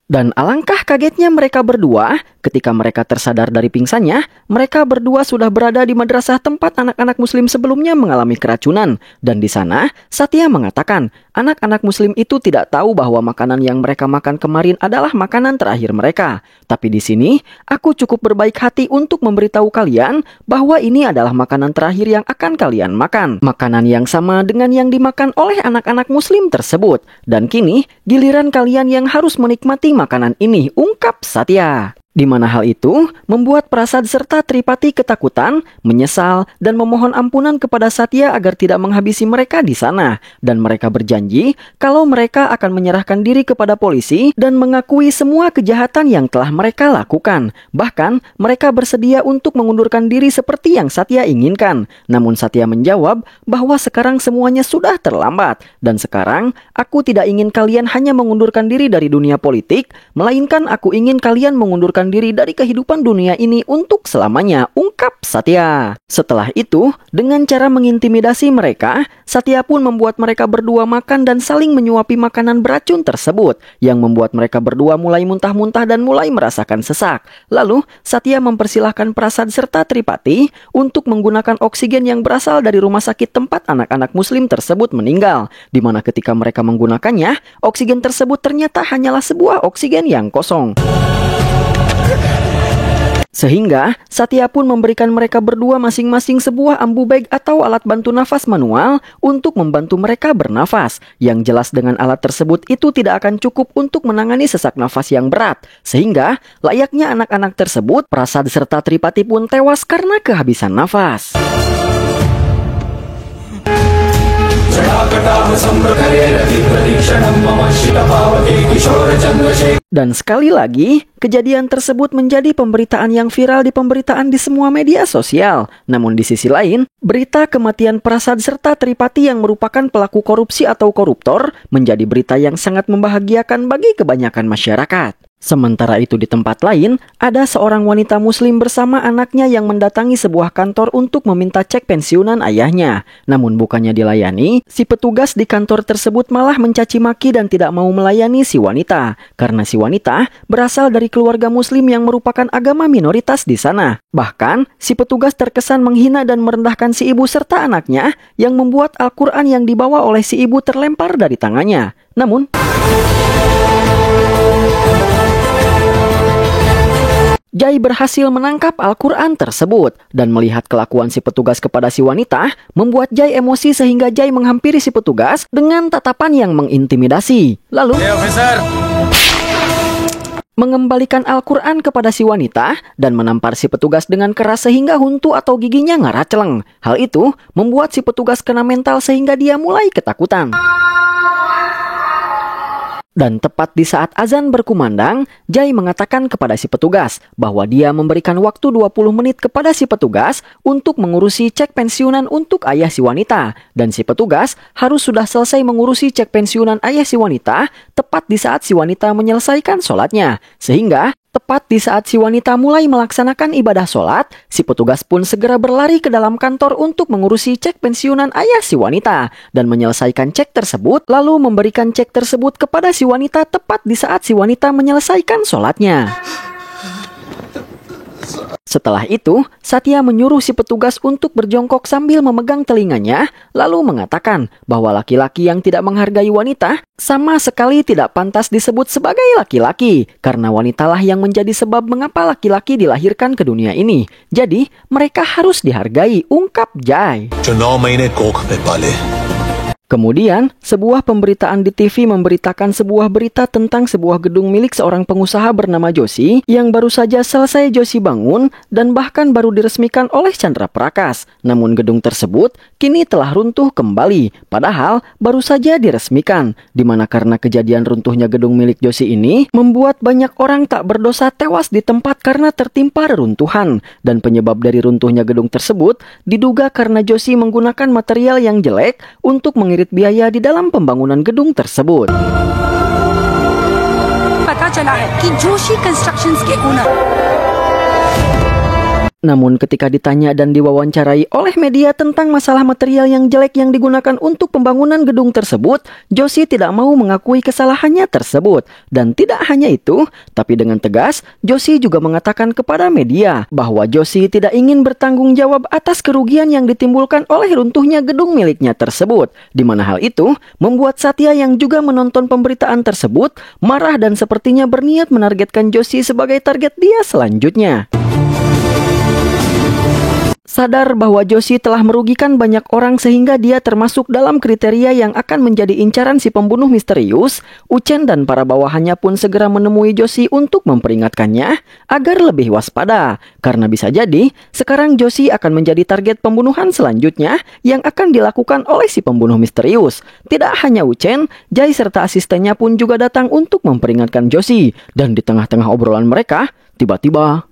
Dan alangkah kagetnya mereka berdua ketika mereka tersadar dari pingsannya, mereka berdua sudah berada di madrasah tempat anak-anak muslim sebelumnya mengalami keracunan. Dan di sana, Satya mengatakan, anak-anak muslim itu tidak tahu bahwa makanan yang mereka makan kemarin adalah makanan terakhir mereka. Tapi di sini, aku cukup berbaik hati untuk memberitahu kalian bahwa ini adalah makanan terakhir yang akan kalian makan. Makanan yang sama dengan yang dimakan oleh anak-anak muslim tersebut. Dan kini, giliran kalian yang harus menikmati makanan ini, ungkap Satya. Di mana hal itu membuat Prasad serta Tripati ketakutan, menyesal, dan memohon ampunan kepada Satya agar tidak menghabisi mereka di sana. Dan mereka berjanji kalau mereka akan menyerahkan diri kepada polisi dan mengakui semua kejahatan yang telah mereka lakukan. Bahkan mereka bersedia untuk mengundurkan diri seperti yang Satya inginkan. Namun Satya menjawab bahwa sekarang semuanya sudah terlambat. Dan sekarang aku tidak ingin kalian hanya mengundurkan diri dari dunia politik, melainkan aku ingin kalian mengundurkan diri dari kehidupan dunia ini untuk selamanya, ungkap Satya. Setelah itu, dengan cara mengintimidasi mereka, Satya pun membuat mereka berdua makan dan saling menyuapi makanan beracun tersebut, yang membuat mereka berdua mulai muntah-muntah dan mulai merasakan sesak. Lalu, Satya mempersilahkan Prasad serta Tripati untuk menggunakan oksigen yang berasal dari rumah sakit tempat anak-anak muslim tersebut meninggal, di mana ketika mereka menggunakannya, oksigen tersebut ternyata hanyalah sebuah oksigen yang kosong. Sehingga Satya pun memberikan mereka berdua masing-masing sebuah ambu bag atau alat bantu nafas manual untuk membantu mereka bernafas. Yang jelas dengan alat tersebut itu tidak akan cukup untuk menangani sesak nafas yang berat. Sehingga layaknya anak-anak tersebut, Prasad serta Tripati pun tewas karena kehabisan nafas. Dan sekali lagi, kejadian tersebut menjadi pemberitaan yang viral di pemberitaan di semua media sosial. Namun di sisi lain, berita kematian Prasad serta Tripati yang merupakan pelaku korupsi atau koruptor menjadi berita yang sangat membahagiakan bagi kebanyakan masyarakat. Sementara itu di tempat lain, ada seorang wanita muslim bersama anaknya yang mendatangi sebuah kantor untuk meminta cek pensiunan ayahnya. Namun bukannya dilayani, si petugas di kantor tersebut malah mencaci maki dan tidak mau melayani si wanita. Karena si wanita berasal dari keluarga muslim yang merupakan agama minoritas di sana. Bahkan, si petugas terkesan menghina dan merendahkan si ibu serta anaknya yang membuat Al-Quran yang dibawa oleh si ibu terlempar dari tangannya. Namun, Jai berhasil menangkap Al-Quran tersebut dan melihat kelakuan si petugas kepada si wanita membuat Jai emosi sehingga Jai menghampiri si petugas dengan tatapan yang mengintimidasi. Lalu, mengembalikan Al-Quran kepada si wanita dan menampar si petugas dengan keras sehingga huntu atau giginya ngaraceleng. Hal itu membuat si petugas kena mental sehingga dia mulai ketakutan. Dan tepat di saat azan berkumandang, Jai mengatakan kepada si petugas bahwa dia memberikan waktu 20 menit kepada si petugas untuk mengurusi cek pensiunan untuk ayah si wanita. Dan si petugas harus sudah selesai mengurusi cek pensiunan ayah si wanita tepat di saat si wanita menyelesaikan sholatnya. Sehingga tepat di saat si wanita mulai melaksanakan ibadah sholat, si petugas pun segera berlari ke dalam kantor untuk mengurusi cek pensiunan ayah si wanita dan menyelesaikan cek tersebut, lalu memberikan cek tersebut kepada si wanita tepat di saat si wanita menyelesaikan sholatnya. Setelah itu, Satya menyuruh si petugas untuk berjongkok sambil memegang telinganya, lalu mengatakan bahwa laki-laki yang tidak menghargai wanita sama sekali tidak pantas disebut sebagai laki-laki, karena wanitalah yang menjadi sebab mengapa laki-laki dilahirkan ke dunia ini. Jadi, mereka harus dihargai, ungkap Jai. Kemudian, sebuah pemberitaan di TV memberitakan sebuah berita tentang sebuah gedung milik seorang pengusaha bernama Joshi yang baru saja selesai Joshi bangun dan bahkan baru diresmikan oleh Chandra Prakas. Namun gedung tersebut kini telah runtuh kembali, padahal baru saja diresmikan, di mana karena kejadian runtuhnya gedung milik Joshi ini membuat banyak orang tak berdosa tewas di tempat karena tertimpa reruntuhan. Dan penyebab dari runtuhnya gedung tersebut diduga karena Joshi menggunakan material yang jelek untuk mengirit biaya di dalam pembangunan gedung tersebut. पता चला है कि जोशी कंस्ट्रक्शंस के owner Namun ketika ditanya dan diwawancarai oleh media tentang masalah material yang jelek yang digunakan untuk pembangunan gedung tersebut, Joshi tidak mau mengakui kesalahannya tersebut. Dan tidak hanya itu, tapi dengan tegas, Joshi juga mengatakan kepada media bahwa Joshi tidak ingin bertanggung jawab atas kerugian yang ditimbulkan oleh runtuhnya gedung miliknya tersebut. Di mana hal itu membuat Satya yang juga menonton pemberitaan tersebut marah dan sepertinya berniat menargetkan Joshi sebagai target dia selanjutnya. Sadar bahwa Joshi telah merugikan banyak orang sehingga dia termasuk dalam kriteria yang akan menjadi incaran si pembunuh misterius, Uchen dan para bawahannya pun segera menemui Joshi untuk memperingatkannya agar lebih waspada. Karena bisa jadi, sekarang Joshi akan menjadi target pembunuhan selanjutnya yang akan dilakukan oleh si pembunuh misterius. Tidak hanya Uchen, Jai serta asistennya pun juga datang untuk memperingatkan Joshi. Dan di tengah-tengah obrolan mereka, tiba-tiba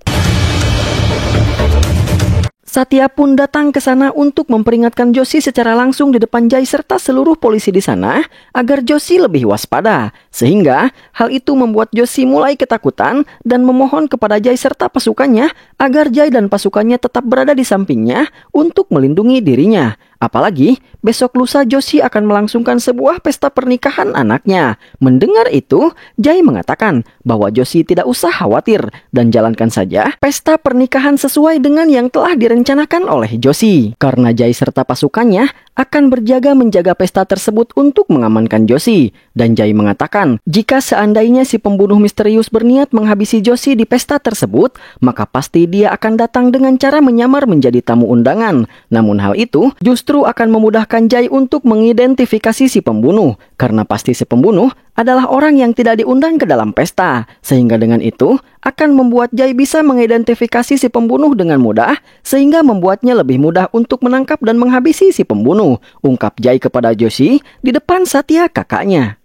Satya pun datang ke sana untuk memperingatkan Joshi secara langsung di depan Jai serta seluruh polisi di sana agar Joshi lebih waspada. Sehingga hal itu membuat Joshi mulai ketakutan dan memohon kepada Jai serta pasukannya agar Jai dan pasukannya tetap berada di sampingnya untuk melindungi dirinya. Apalagi besok lusa Joshi akan melangsungkan sebuah pesta pernikahan anaknya. Mendengar itu, Jai mengatakan bahwa Joshi tidak usah khawatir dan jalankan saja pesta pernikahan sesuai dengan yang telah direncanakan oleh Joshi. Karena Jai serta pasukannya akan berjaga menjaga pesta tersebut untuk mengamankan Joshi. Dan Jai mengatakan, jika seandainya si pembunuh misterius berniat menghabisi Joshi di pesta tersebut, maka pasti dia akan datang dengan cara menyamar menjadi tamu undangan. Namun hal itu justru akan memudahkan Jai untuk mengidentifikasi si pembunuh, karena pasti si pembunuh adalah orang yang tidak diundang ke dalam pesta. Sehingga dengan itu akan membuat Jai bisa mengidentifikasi si pembunuh dengan mudah, sehingga membuatnya lebih mudah untuk menangkap dan menghabisi si pembunuh, ungkap Jai kepada Joshi di depan Satya kakaknya.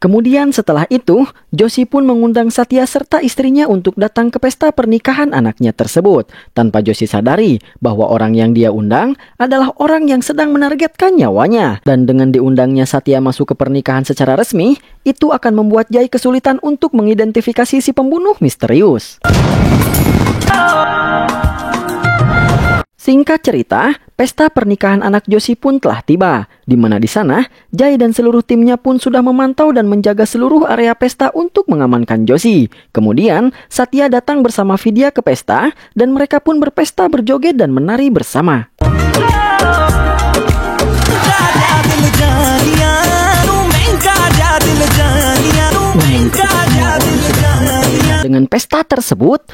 Kemudian setelah itu, Joshi pun mengundang Satya serta istrinya untuk datang ke pesta pernikahan anaknya tersebut. Tanpa Joshi sadari bahwa orang yang dia undang adalah orang yang sedang menargetkan nyawanya. Dan dengan diundangnya Satya masuk ke pernikahan secara resmi, itu akan membuat Jai kesulitan untuk mengidentifikasi si pembunuh misterius. Singkat cerita, pesta pernikahan anak Joshi pun telah tiba, di mana di sana Jai dan seluruh timnya pun sudah memantau dan menjaga seluruh area pesta untuk mengamankan Joshi. Kemudian, Satya datang bersama Vidya ke pesta dan mereka pun berpesta, berjoget dan menari bersama. Dengan pesta tersebut,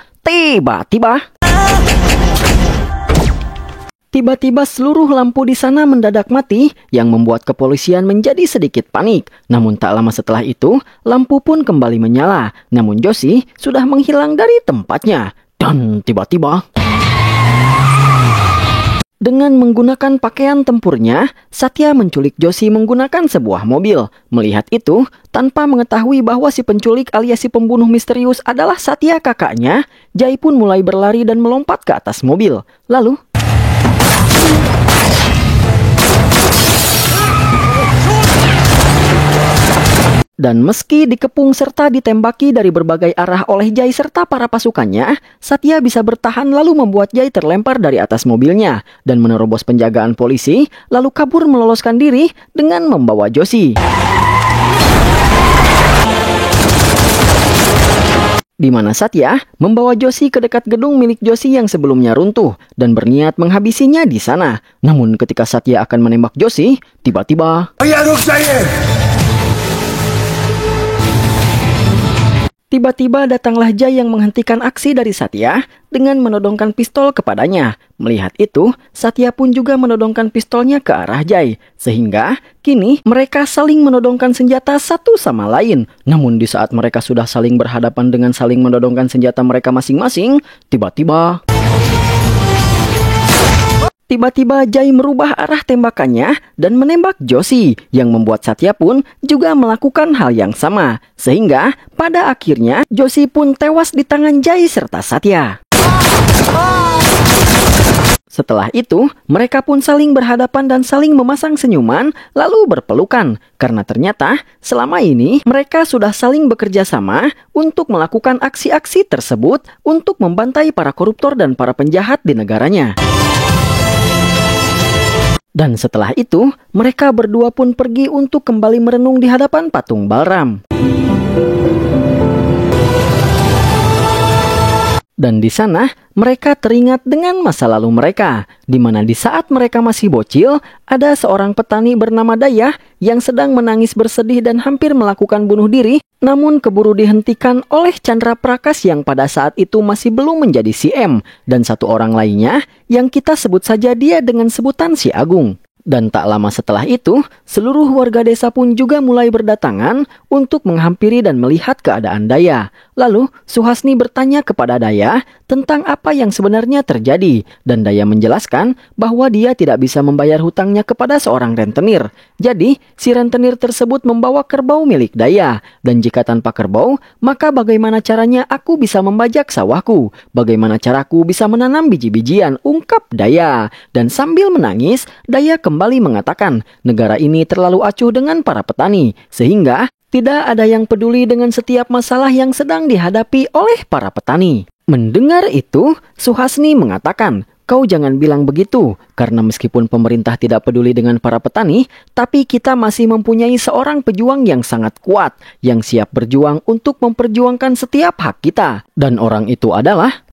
Tiba-tiba seluruh lampu di sana mendadak mati yang membuat kepolisian menjadi sedikit panik. Namun tak lama setelah itu, lampu pun kembali menyala. Namun Joshi sudah menghilang dari tempatnya. Dan tiba-tiba, dengan menggunakan pakaian tempurnya, Satya menculik Joshi menggunakan sebuah mobil. Melihat itu, tanpa mengetahui bahwa si penculik alias si pembunuh misterius adalah Satya kakaknya, Jai pun mulai berlari dan melompat ke atas mobil. Lalu, dan meski dikepung serta ditembaki dari berbagai arah oleh Jai serta para pasukannya, Satya bisa bertahan lalu membuat Jai terlempar dari atas mobilnya dan menerobos penjagaan polisi, lalu kabur meloloskan diri dengan membawa Joshi. Di mana Satya membawa Joshi ke dekat gedung milik Joshi yang sebelumnya runtuh dan berniat menghabisinya di sana. Namun ketika Satya akan menembak Joshi, tiba-tiba datanglah Jai yang menghentikan aksi dari Satya dengan menodongkan pistol kepadanya. Melihat itu, Satya pun juga menodongkan pistolnya ke arah Jai. Sehingga kini mereka saling menodongkan senjata satu sama lain. Namun di saat mereka sudah saling berhadapan dengan saling menodongkan senjata mereka masing-masing, tiba-tiba Jai merubah arah tembakannya dan menembak Joshi, yang membuat Satya pun juga melakukan hal yang sama. Sehingga pada akhirnya Joshi pun tewas di tangan Jai serta Satya. Setelah itu, mereka pun saling berhadapan dan saling memasang senyuman, lalu berpelukan. Karena ternyata, selama ini mereka sudah saling bekerja sama untuk melakukan aksi-aksi tersebut untuk membantai para koruptor dan para penjahat di negaranya. Dan setelah itu, mereka berdua pun pergi untuk kembali merenung di hadapan patung Balram. Dan di sana, mereka teringat dengan masa lalu mereka, di mana di saat mereka masih bocil, ada seorang petani bernama Daya yang sedang menangis bersedih dan hampir melakukan bunuh diri, namun keburu dihentikan oleh Chandra Prakas yang pada saat itu masih belum menjadi CM, dan satu orang lainnya yang kita sebut saja dia dengan sebutan si Agung. Dan tak lama setelah itu, seluruh warga desa pun juga mulai berdatangan untuk menghampiri dan melihat keadaan Daya. Lalu, Suhasni bertanya kepada Daya tentang apa yang sebenarnya terjadi. Dan Daya menjelaskan bahwa dia tidak bisa membayar hutangnya kepada seorang rentenir. Jadi, si rentenir tersebut membawa kerbau milik Daya. Dan jika tanpa kerbau, maka bagaimana caranya aku bisa membajak sawahku? Bagaimana caraku bisa menanam biji-bijian? Ungkap Daya. Dan sambil menangis, Daya kembali mengatakan negara ini terlalu acuh dengan para petani, sehingga tidak ada yang peduli dengan setiap masalah yang sedang dihadapi oleh para petani. Mendengar itu, Suhasni mengatakan, "Kau jangan bilang begitu, karena meskipun pemerintah tidak peduli dengan para petani, tapi kita masih mempunyai seorang pejuang yang sangat kuat, yang siap berjuang untuk memperjuangkan setiap hak kita. Dan orang itu adalah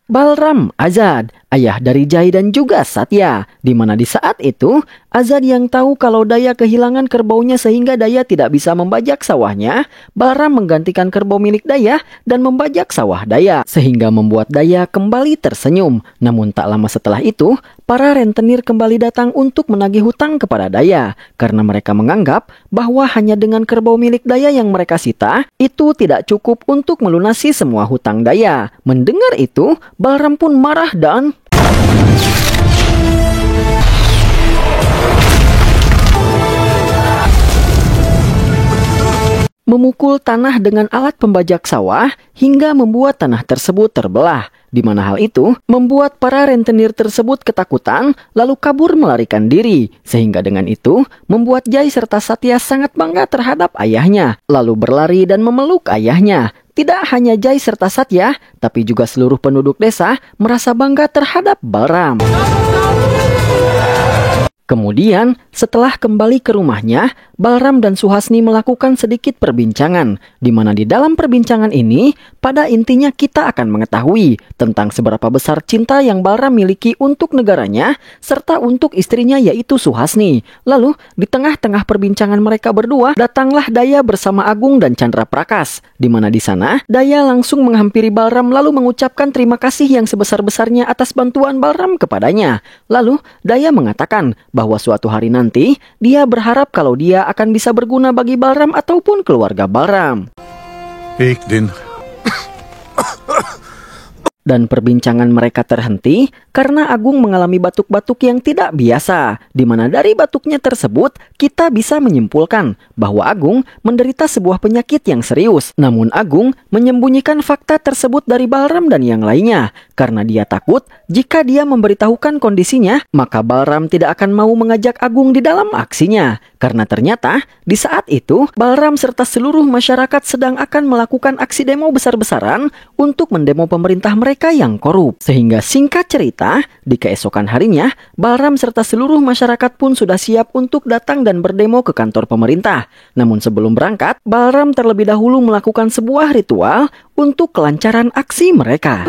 Balram Azad, ayah dari Jai dan juga Satya, di mana di saat itu Azad yang tahu kalau Daya kehilangan kerbaunya sehingga Daya tidak bisa membajak sawahnya, Balram menggantikan kerbau milik Daya dan membajak sawah Daya, sehingga membuat Daya kembali tersenyum. Namun tak lama setelah itu, para rentenir kembali datang untuk menagih hutang kepada Daya, karena mereka menganggap bahwa hanya dengan kerbau milik Daya yang mereka sita, itu tidak cukup untuk melunasi semua hutang Daya. Mendengar itu, Balram pun marah dan memukul tanah dengan alat pembajak sawah hingga membuat tanah tersebut terbelah, di mana hal itu membuat para rentenir tersebut ketakutan lalu kabur melarikan diri, sehingga dengan itu membuat Jai serta Satya sangat bangga terhadap ayahnya, lalu berlari dan memeluk ayahnya. Tidak hanya Jai serta Satya, tapi juga seluruh penduduk desa merasa bangga terhadap Balram. Kemudian, setelah kembali ke rumahnya, Balram dan Suhasni melakukan sedikit perbincangan, di mana di dalam perbincangan ini, pada intinya kita akan mengetahui tentang seberapa besar cinta yang Balram miliki untuk negaranya, serta untuk istrinya yaitu Suhasni. Lalu, di tengah-tengah perbincangan mereka berdua, datanglah Daya bersama Agung dan Chandra Prakas, di mana di sana, Daya langsung menghampiri Balram lalu mengucapkan terima kasih yang sebesar-besarnya atas bantuan Balram kepadanya. Lalu, Daya mengatakan bahwa suatu hari nanti, dia berharap kalau dia akan bisa berguna bagi Balram ataupun keluarga Balram. एक दिन Dan perbincangan mereka terhenti karena Agung mengalami batuk-batuk yang tidak biasa, di mana dari batuknya tersebut kita bisa menyimpulkan bahwa Agung menderita sebuah penyakit yang serius. Namun Agung menyembunyikan fakta tersebut dari Balram dan yang lainnya karena dia takut jika dia memberitahukan kondisinya, maka Balram tidak akan mau mengajak Agung di dalam aksinya. Karena ternyata di saat itu Balram serta seluruh masyarakat sedang akan melakukan aksi demo besar-besaran untuk mendemo pemerintah mereka yang korup. Sehingga singkat cerita, di keesokan harinya, Balram serta seluruh masyarakat pun sudah siap untuk datang dan berdemo ke kantor pemerintah. Namun sebelum berangkat, Balram terlebih dahulu melakukan sebuah ritual untuk kelancaran aksi mereka.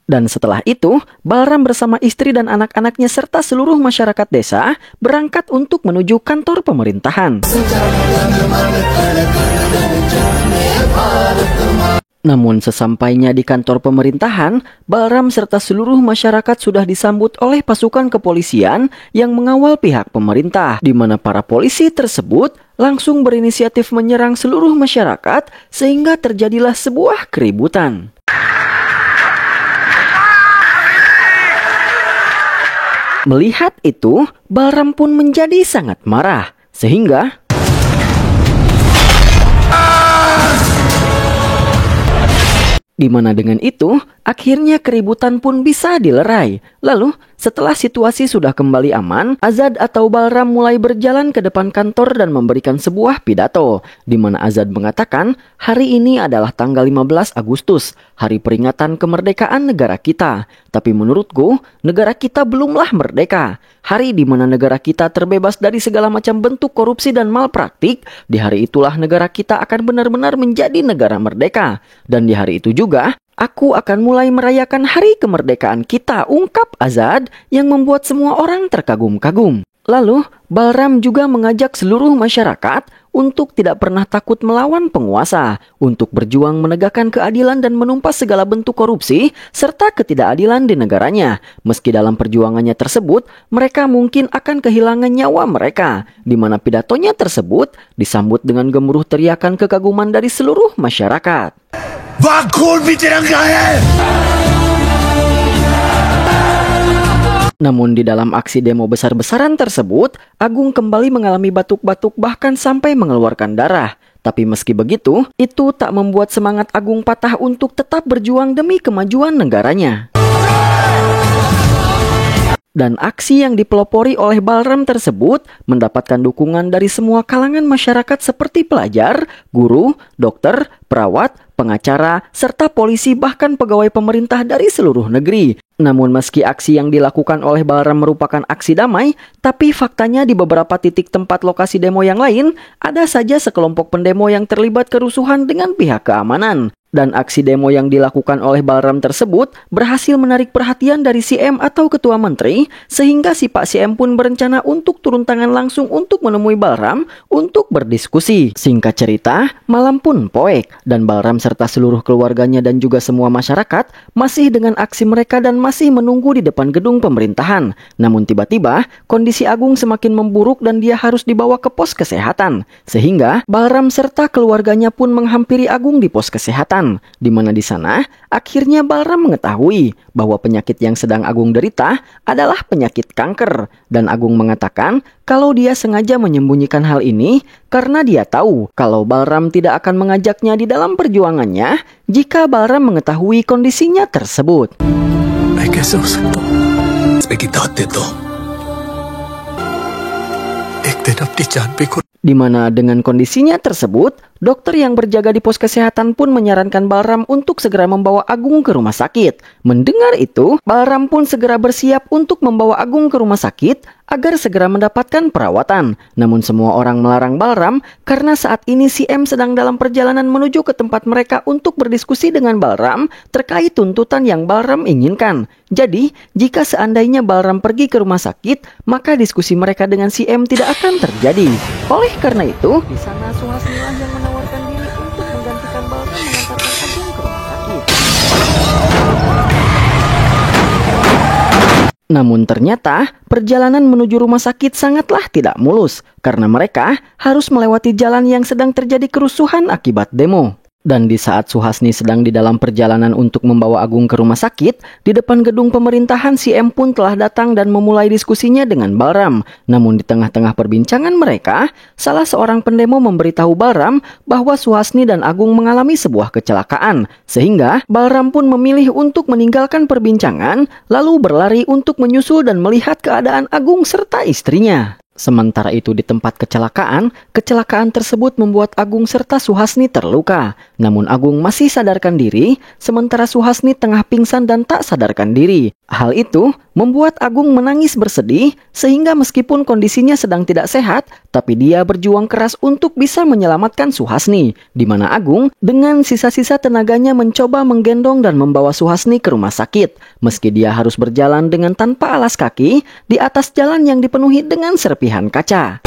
Dan setelah itu, Balram bersama istri dan anak-anaknya serta seluruh masyarakat desa berangkat untuk menuju kantor pemerintahan. Namun sesampainya di kantor pemerintahan, Balram serta seluruh masyarakat sudah disambut oleh pasukan kepolisian yang mengawal pihak pemerintah, di mana para polisi tersebut langsung berinisiatif menyerang seluruh masyarakat sehingga terjadilah sebuah keributan. Melihat itu, Balram pun menjadi sangat marah, sehingga di mana dengan itu, akhirnya keributan pun bisa dilerai. Lalu, setelah situasi sudah kembali aman, Azad atau Balram mulai berjalan ke depan kantor dan memberikan sebuah pidato, di mana Azad mengatakan, hari ini adalah tanggal 15 Agustus, hari peringatan kemerdekaan negara kita. Tapi menurutku, negara kita belumlah merdeka. Hari di mana negara kita terbebas dari segala macam bentuk korupsi dan malpraktik, di hari itulah negara kita akan benar-benar menjadi negara merdeka. Dan di hari itu juga, aku akan mulai merayakan hari kemerdekaan kita, ungkap Azad yang membuat semua orang terkagum-kagum. Lalu, Balram juga mengajak seluruh masyarakat untuk tidak pernah takut melawan penguasa, untuk berjuang menegakkan keadilan dan menumpas segala bentuk korupsi serta ketidakadilan di negaranya. Meski dalam perjuangannya tersebut, mereka mungkin akan kehilangan nyawa mereka, di mana pidatonya tersebut disambut dengan gemuruh teriakan kekaguman dari seluruh masyarakat. वहाँ खून भी तिरंगा है। Namun di dalam aksi demo besar-besaran tersebut, Agung kembali mengalami batuk-batuk bahkan sampai mengeluarkan darah. Tapi meski begitu, itu tak membuat semangat Agung patah untuk tetap berjuang demi kemajuan negaranya. Dan aksi yang dipelopori oleh Balram tersebut mendapatkan dukungan dari semua kalangan masyarakat seperti pelajar, guru, dokter, perawat, pengacara, serta polisi bahkan pegawai pemerintah dari seluruh negeri. Namun meski aksi yang dilakukan oleh Balram merupakan aksi damai, tapi faktanya di beberapa titik tempat lokasi demo yang lain, ada saja sekelompok pendemo yang terlibat kerusuhan dengan pihak keamanan. Dan aksi demo yang dilakukan oleh Balram tersebut berhasil menarik perhatian dari CM atau Ketua Menteri, sehingga si Pak CM pun berencana untuk turun tangan langsung untuk menemui Balram untuk berdiskusi. Singkat cerita, malam pun poek, dan Balram serta seluruh keluarganya dan juga semua masyarakat masih dengan aksi mereka dan masih menunggu di depan gedung pemerintahan. Namun tiba-tiba, kondisi Agung semakin memburuk dan dia harus dibawa ke pos kesehatan. Sehingga, Balram serta keluarganya pun menghampiri Agung di pos kesehatan. perawatan, di mana di sana akhirnya Balram mengetahui bahwa penyakit yang sedang Agung derita adalah penyakit kanker, dan Agung mengatakan kalau dia sengaja menyembunyikan hal ini karena dia tahu kalau Balram tidak akan mengajaknya di dalam perjuangannya jika Balram mengetahui kondisinya tersebut. Di mana dengan kondisinya tersebut, dokter yang berjaga di pos kesehatan pun menyarankan Balram untuk segera membawa Agung ke rumah sakit. Mendengar itu, Balram pun segera bersiap untuk membawa Agung ke rumah sakit agar segera mendapatkan perawatan. Namun semua orang melarang Balram karena saat ini si M sedang dalam perjalanan menuju ke tempat mereka untuk berdiskusi dengan Balram terkait tuntutan yang Balram inginkan. Jadi, jika seandainya Balram pergi ke rumah sakit, maka diskusi mereka dengan si M tidak akan terjadi. Oleh karena itu, di sana Suhasnilah yang menawarkan diri untuk menggantikan Balram mengantarkan Agung ke rumah sakit. Namun ternyata perjalanan menuju rumah sakit sangatlah tidak mulus karena mereka harus melewati jalan yang sedang terjadi kerusuhan akibat demo. Dan di saat Suhasni sedang di dalam perjalanan untuk membawa Agung ke rumah sakit, di depan gedung pemerintahan si M pun telah datang dan memulai diskusinya dengan Balram. Namun di tengah-tengah perbincangan mereka, salah seorang pendemo memberitahu Balram bahwa Suhasni dan Agung mengalami sebuah kecelakaan. Sehingga Balram pun memilih untuk meninggalkan perbincangan, lalu berlari untuk menyusul dan melihat keadaan Agung serta istrinya. Sementara itu di tempat kecelakaan tersebut membuat Agung serta Suhasni terluka. Namun Agung masih sadarkan diri, sementara Suhasni tengah pingsan dan tak sadarkan diri. Hal itu membuat Agung menangis bersedih, sehingga meskipun kondisinya sedang tidak sehat, tapi dia berjuang keras untuk bisa menyelamatkan Suhasni. Di mana Agung dengan sisa-sisa tenaganya mencoba menggendong dan membawa Suhasni ke rumah sakit. Meski dia harus berjalan dengan tanpa alas kaki, di atas jalan yang dipenuhi dengan serpihan kaca.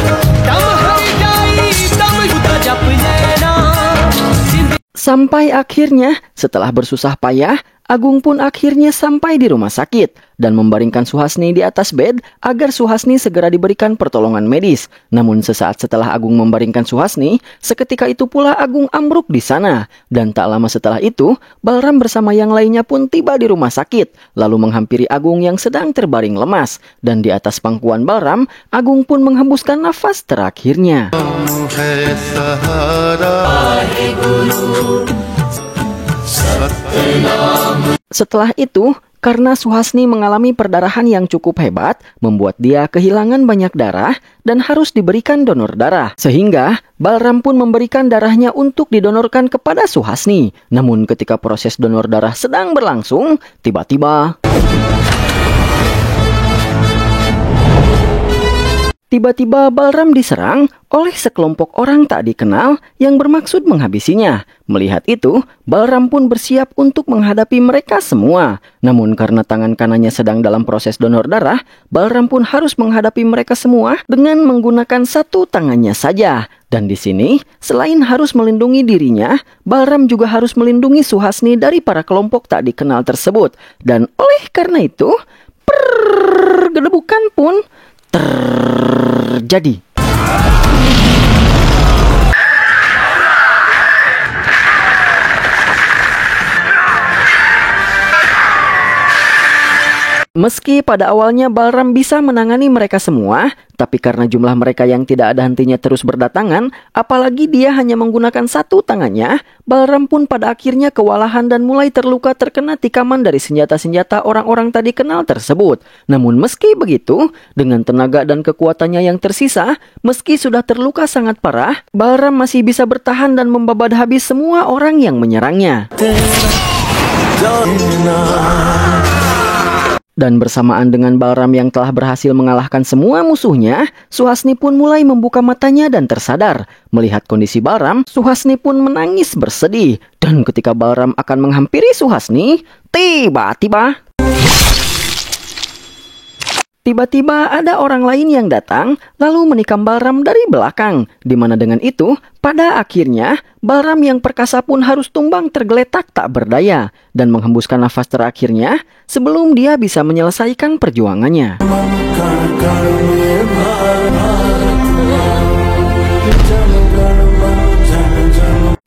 Sampai akhirnya, setelah bersusah payah, Agung pun akhirnya sampai di rumah sakit dan membaringkan Suhasni di atas bed agar Suhasni segera diberikan pertolongan medis. Namun sesaat setelah Agung membaringkan Suhasni, seketika itu pula Agung ambruk di sana. Dan tak lama setelah itu, Balram bersama yang lainnya pun tiba di rumah sakit, lalu menghampiri Agung yang sedang terbaring lemas. Dan di atas pangkuan Balram, Agung pun menghembuskan nafas terakhirnya. Setelah itu, karena Suhasni mengalami perdarahan yang cukup hebat, membuat dia kehilangan banyak darah dan harus diberikan donor darah. Sehingga Balram pun memberikan darahnya untuk didonorkan kepada Suhasni. Namun ketika proses donor darah sedang berlangsung, tiba-tiba Balram diserang oleh sekelompok orang tak dikenal yang bermaksud menghabisinya. Melihat itu, Balram pun bersiap untuk menghadapi mereka semua. Namun karena tangan kanannya sedang dalam proses donor darah, Balram pun harus menghadapi mereka semua dengan menggunakan satu tangannya saja. Dan di sini, selain harus melindungi dirinya, Balram juga harus melindungi Suhasni dari para kelompok tak dikenal tersebut. Dan oleh karena itu, pergedebukan pun terjadi. Meski pada awalnya Balram bisa menangani mereka semua, tapi karena jumlah mereka yang tidak ada hentinya terus berdatangan, apalagi dia hanya menggunakan satu tangannya, Balram pun pada akhirnya kewalahan dan mulai terluka terkena tikaman dari senjata-senjata orang-orang tadi kenal tersebut. Namun meski begitu, dengan tenaga dan kekuatannya yang tersisa, meski sudah terluka sangat parah, Balram masih bisa bertahan dan membabad habis semua orang yang menyerangnya. Dan bersamaan dengan Balram yang telah berhasil mengalahkan semua musuhnya, Suhasni pun mulai membuka matanya dan tersadar. Melihat kondisi Balram, Suhasni pun menangis bersedih. Dan ketika Balram akan menghampiri Suhasni, Tiba-tiba ada orang lain yang datang lalu menikam Balram dari belakang. Di mana dengan itu, pada akhirnya Balram yang perkasa pun harus tumbang tergeletak tak berdaya dan menghembuskan nafas terakhirnya sebelum dia bisa menyelesaikan perjuangannya.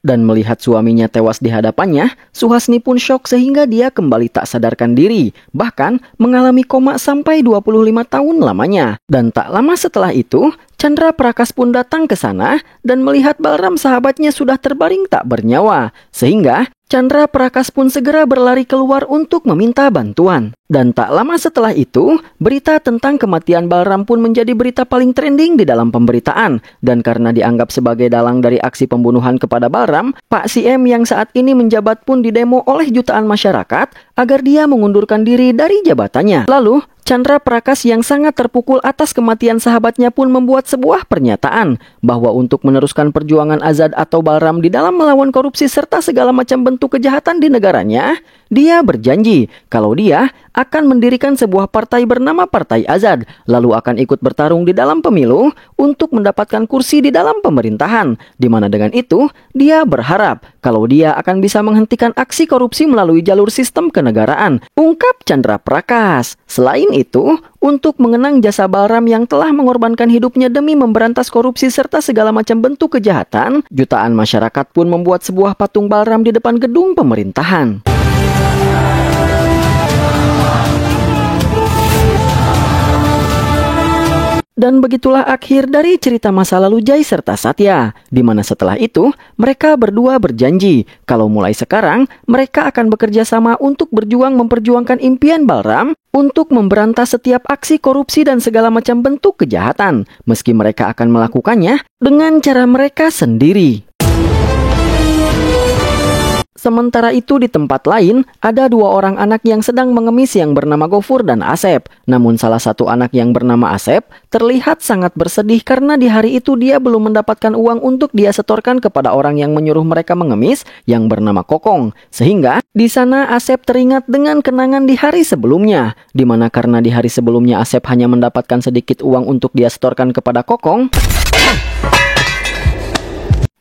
Dan melihat suaminya tewas di hadapannya, Suhasni pun syok sehingga dia kembali tak sadarkan diri, bahkan mengalami koma sampai 25 tahun lamanya. Dan tak lama setelah itu, Chandra Prakas pun datang ke sana dan melihat Balram sahabatnya sudah terbaring tak bernyawa, sehingga Chandra Prakas pun segera berlari keluar untuk meminta bantuan. Dan tak lama setelah itu, berita tentang kematian Balram pun menjadi berita paling trending di dalam pemberitaan. Dan karena dianggap sebagai dalang dari aksi pembunuhan kepada Balram, Pak CM yang saat ini menjabat pun didemo oleh jutaan masyarakat agar dia mengundurkan diri dari jabatannya. Lalu, Chandra Prakas yang sangat terpukul atas kematian sahabatnya pun membuat sebuah pernyataan bahwa untuk meneruskan perjuangan Azad atau Balram di dalam melawan korupsi serta segala macam bentuk kejahatan di negaranya, dia berjanji kalau dia akan mendirikan sebuah partai bernama Partai Azad, lalu akan ikut bertarung di dalam pemilu untuk mendapatkan kursi di dalam pemerintahan, di mana dengan itu dia berharap kalau dia akan bisa menghentikan aksi korupsi melalui jalur sistem kenegaraan, ungkap Chandra Prakas. Selain itu, untuk mengenang jasa Balram yang telah mengorbankan hidupnya demi memberantas korupsi serta segala macam bentuk kejahatan, jutaan masyarakat pun membuat sebuah patung Balram di depan gedung pemerintahan. Dan begitulah akhir dari cerita masa lalu Jai serta Satya, di mana setelah itu mereka berdua berjanji kalau mulai sekarang mereka akan bekerja sama untuk berjuang memperjuangkan impian Balram untuk memberantas setiap aksi korupsi dan segala macam bentuk kejahatan, meski mereka akan melakukannya dengan cara mereka sendiri. Sementara itu di tempat lain, ada dua orang anak yang sedang mengemis yang bernama Gofur dan Asep. Namun salah satu anak yang bernama Asep terlihat sangat bersedih karena di hari itu dia belum mendapatkan uang untuk dia setorkan kepada orang yang menyuruh mereka mengemis yang bernama Kokong. Sehingga di sana Asep teringat dengan kenangan di hari sebelumnya, di mana karena di hari sebelumnya Asep hanya mendapatkan sedikit uang untuk dia setorkan kepada Kokong,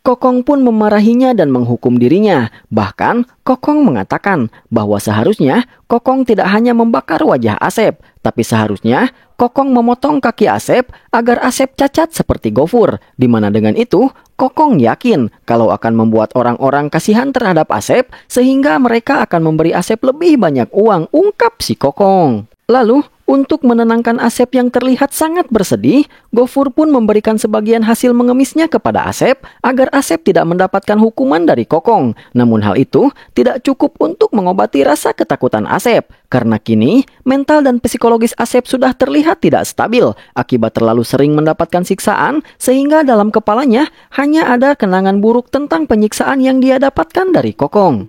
Kokong pun memarahinya dan menghukum dirinya. Bahkan, Kokong mengatakan bahwa seharusnya Kokong tidak hanya membakar wajah Asep, tapi seharusnya Kokong memotong kaki Asep agar Asep cacat seperti Gofur. Di mana dengan itu, Kokong yakin kalau akan membuat orang-orang kasihan terhadap Asep sehingga mereka akan memberi Asep lebih banyak uang, ungkap si Kokong. Lalu, untuk menenangkan Asep yang terlihat sangat bersedih, Gofur pun memberikan sebagian hasil mengemisnya kepada Asep agar Asep tidak mendapatkan hukuman dari Kokong. Namun hal itu tidak cukup untuk mengobati rasa ketakutan Asep, karena kini mental dan psikologis Asep sudah terlihat tidak stabil akibat terlalu sering mendapatkan siksaan, sehingga dalam kepalanya hanya ada kenangan buruk tentang penyiksaan yang dia dapatkan dari Kokong.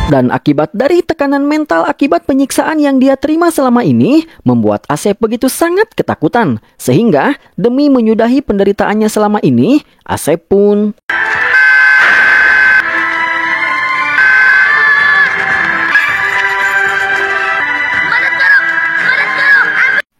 Dan akibat dari tekanan mental akibat penyiksaan yang dia terima selama ini, membuat Asep begitu sangat ketakutan. Sehingga, demi menyudahi penderitaannya selama ini, Asep pun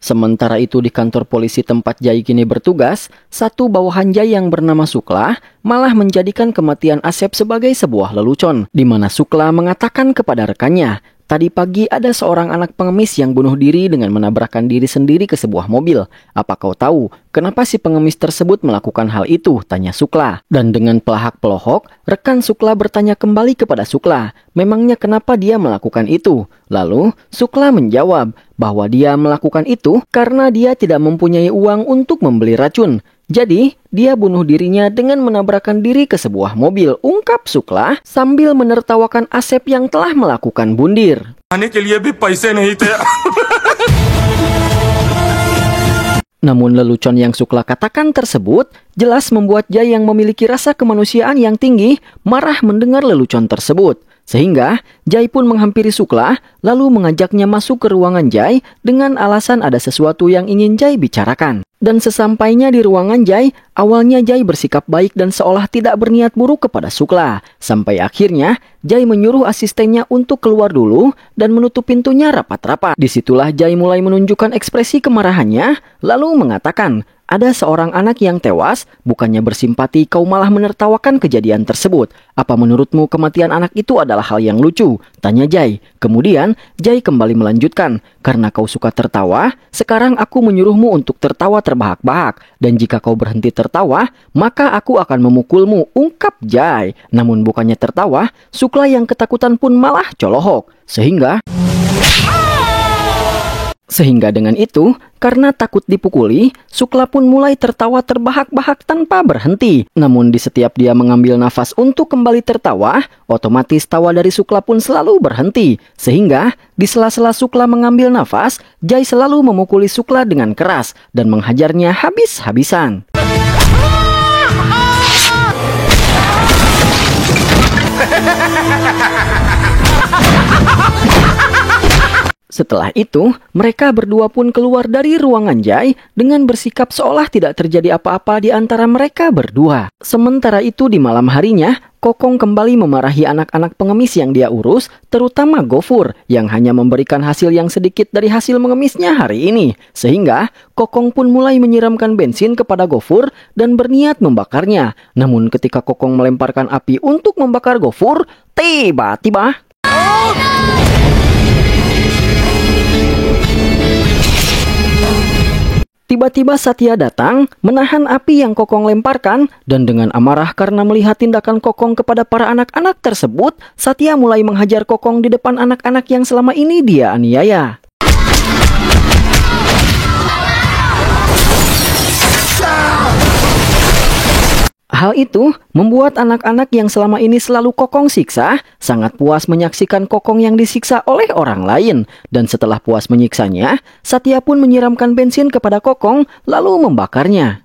Sementara itu di kantor polisi tempat Jai kini bertugas, satu bawahan Jai yang bernama Sukla malah menjadikan kematian Asep sebagai sebuah lelucon, di mana Sukla mengatakan kepada rekannya, tadi pagi ada seorang anak pengemis yang bunuh diri dengan menabrakkan diri sendiri ke sebuah mobil. Apa kau tahu kenapa si pengemis tersebut melakukan hal itu? Tanya Sukla. Dan dengan pelahak-pelohok, rekan Sukla bertanya kembali kepada Sukla, memangnya kenapa dia melakukan itu? Lalu Sukla menjawab bahwa dia melakukan itu karena dia tidak mempunyai uang untuk membeli racun. Jadi, dia bunuh dirinya dengan menabrakkan diri ke sebuah mobil, ungkap Sukla sambil menertawakan Asep yang telah melakukan bundir. Namun lelucon yang Sukla katakan tersebut jelas membuat Jai yang memiliki rasa kemanusiaan yang tinggi marah mendengar lelucon tersebut. Sehingga Jai pun menghampiri Sukla lalu mengajaknya masuk ke ruangan Jai dengan alasan ada sesuatu yang ingin Jai bicarakan. Dan sesampainya di ruangan Jai, awalnya Jai bersikap baik dan seolah tidak berniat buruk kepada Sukla. Sampai akhirnya Jai menyuruh asistennya untuk keluar dulu dan menutup pintunya rapat-rapat. Disitulah Jai mulai menunjukkan ekspresi kemarahannya lalu mengatakan, ada seorang anak yang tewas, bukannya bersimpati kau malah menertawakan kejadian tersebut. Apa menurutmu kematian anak itu adalah hal yang lucu? Tanya Jai. Kemudian Jai kembali melanjutkan, karena kau suka tertawa, sekarang aku menyuruhmu untuk tertawa terbahak-bahak. Dan jika kau berhenti tertawa, maka aku akan memukulmu, ungkap Jai. Namun bukannya tertawa, Sukla yang ketakutan pun malah colohok. Sehingga dengan itu, karena takut dipukuli, Sukla pun mulai tertawa terbahak-bahak tanpa berhenti. Namun di setiap dia mengambil nafas untuk kembali tertawa, otomatis tawa dari Sukla pun selalu berhenti. Sehingga di sela-sela Sukla mengambil nafas, Jai selalu memukuli Sukla dengan keras dan menghajarnya habis-habisan. Setelah itu, mereka berdua pun keluar dari ruangan Jai dengan bersikap seolah tidak terjadi apa-apa di antara mereka berdua. Sementara itu di malam harinya, Kokong kembali memarahi anak-anak pengemis yang dia urus, terutama Gofur yang hanya memberikan hasil yang sedikit dari hasil mengemisnya hari ini. Sehingga Kokong pun mulai menyiramkan bensin kepada Gofur dan berniat membakarnya. Namun ketika Kokong melemparkan api untuk membakar Gofur, tiba-tiba Satya datang, menahan api yang Kokong lemparkan, dan dengan amarah karena melihat tindakan Kokong kepada para anak-anak tersebut, Satya mulai menghajar Kokong di depan anak-anak yang selama ini dia aniaya. Hal itu membuat anak-anak yang selama ini selalu Kokong siksa sangat puas menyaksikan Kokong yang disiksa oleh orang lain. Dan setelah puas menyiksanya, Satya pun menyiramkan bensin kepada Kokong lalu membakarnya.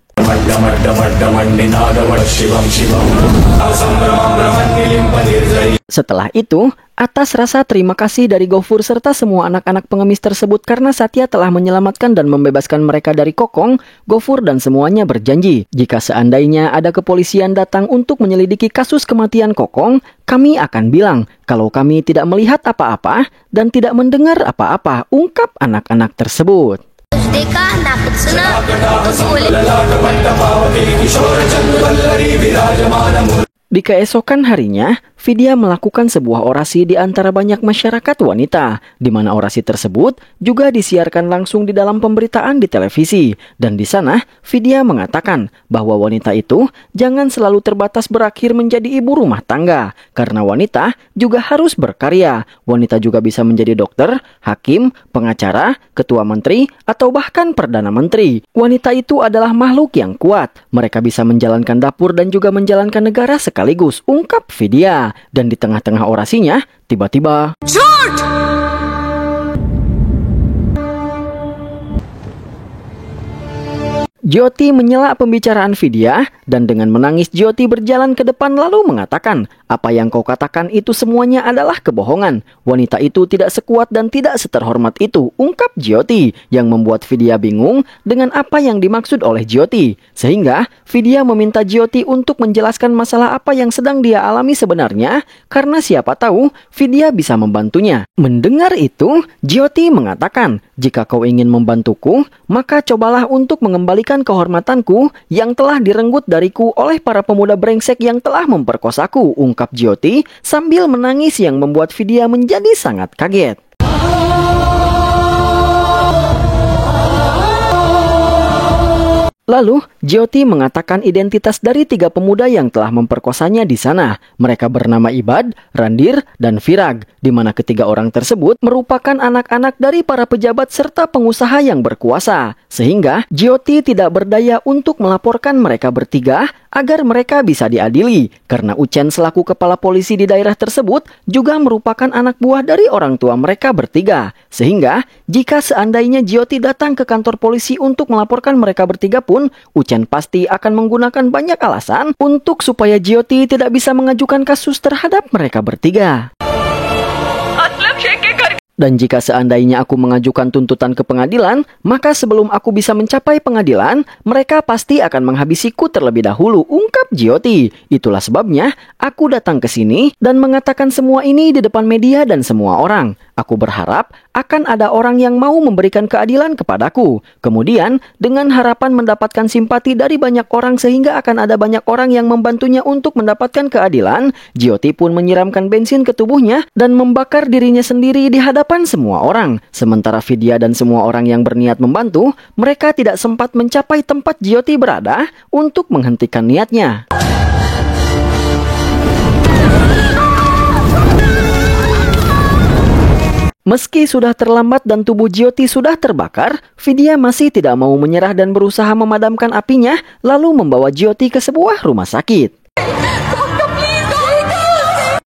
Setelah itu, atas rasa terima kasih dari Gofur serta semua anak-anak pengemis tersebut karena Satya telah menyelamatkan dan membebaskan mereka dari Kokong, Gofur dan semuanya berjanji, jika seandainya ada kepolisian datang untuk menyelidiki kasus kematian Kokong, kami akan bilang kalau kami tidak melihat apa-apa dan tidak mendengar apa-apa, ungkap anak-anak tersebut. Di keesokan harinya, Vidya melakukan sebuah orasi di antara banyak masyarakat wanita, di mana orasi tersebut juga disiarkan langsung di dalam pemberitaan di televisi. Dan di sana, Vidya mengatakan bahwa wanita itu jangan selalu terbatas berakhir menjadi ibu rumah tangga, karena wanita juga harus berkarya. Wanita juga bisa menjadi dokter, hakim, pengacara, ketua menteri, atau bahkan perdana menteri. Wanita itu adalah makhluk yang kuat. Mereka bisa menjalankan dapur dan juga menjalankan negara sekaligus, ungkap Vidya. Dan di tengah-tengah orasinya, tiba-tiba Jyoti menyela pembicaraan Vidya dan dengan menangis Jyoti berjalan ke depan lalu mengatakan, apa yang kau katakan itu semuanya adalah kebohongan. Wanita itu tidak sekuat dan tidak seterhormat itu, ungkap Jyoti, yang membuat Vidya bingung dengan apa yang dimaksud oleh Jyoti. Sehingga Vidya meminta Jyoti untuk menjelaskan masalah apa yang sedang dia alami sebenarnya, karena siapa tahu Vidya bisa membantunya. Mendengar itu, Jyoti mengatakan, jika kau ingin membantuku, maka cobalah untuk mengembalikan kehormatanku yang telah direnggut dariku oleh para pemuda brengsek yang telah memperkosaku, ungkap Jyoti sambil menangis yang membuat Vidya menjadi sangat kaget. Lalu, Jyoti mengatakan identitas dari 3 pemuda yang telah memperkosanya di sana. Mereka bernama Ibad, Randir, dan Virag, di mana ketiga orang tersebut merupakan anak-anak dari para pejabat serta pengusaha yang berkuasa. Sehingga, Jyoti tidak berdaya untuk melaporkan mereka bertiga agar mereka bisa diadili. Karena Uchen selaku kepala polisi di daerah tersebut juga merupakan anak buah dari orang tua mereka bertiga. Sehingga, jika seandainya Jyoti datang ke kantor polisi untuk melaporkan mereka bertiga pun, Uchen pasti akan menggunakan banyak alasan untuk supaya Jyoti tidak bisa mengajukan kasus terhadap mereka bertiga. Dan jika seandainya aku mengajukan tuntutan ke pengadilan, maka sebelum aku bisa mencapai pengadilan, mereka pasti akan menghabisiku terlebih dahulu, ungkap Jyoti. Itulah sebabnya aku datang ke sini dan mengatakan semua ini di depan media dan semua orang. Aku berharap akan ada orang yang mau memberikan keadilan kepadaku. Kemudian, dengan harapan mendapatkan simpati dari banyak orang sehingga akan ada banyak orang yang membantunya untuk mendapatkan keadilan, Jyoti pun menyiramkan bensin ke tubuhnya dan membakar dirinya sendiri di hadapan semua orang. Sementara Vidya dan semua orang yang berniat membantu, mereka tidak sempat mencapai tempat Jyoti berada untuk menghentikan niatnya. Meski sudah terlambat dan tubuh Jyoti sudah terbakar, Vidya masih tidak mau menyerah dan berusaha memadamkan apinya, lalu membawa Jyoti ke sebuah rumah sakit.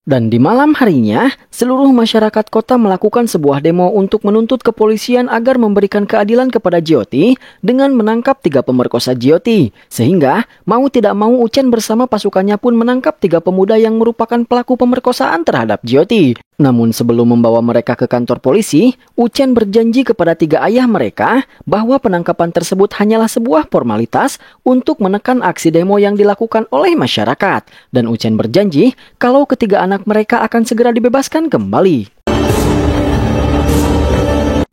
Dan di malam harinya, seluruh masyarakat kota melakukan sebuah demo untuk menuntut kepolisian agar memberikan keadilan kepada Jyoti dengan menangkap 3 pemerkosa Jyoti. Sehingga, mau tidak mau Uchen bersama pasukannya pun menangkap 3 pemuda yang merupakan pelaku pemerkosaan terhadap Jyoti. Namun sebelum membawa mereka ke kantor polisi, Uchen berjanji kepada 3 ayah mereka bahwa penangkapan tersebut hanyalah sebuah formalitas untuk menekan aksi demo yang dilakukan oleh masyarakat. Dan Uchen berjanji kalau ketiga anak mereka akan segera dibebaskan kembali.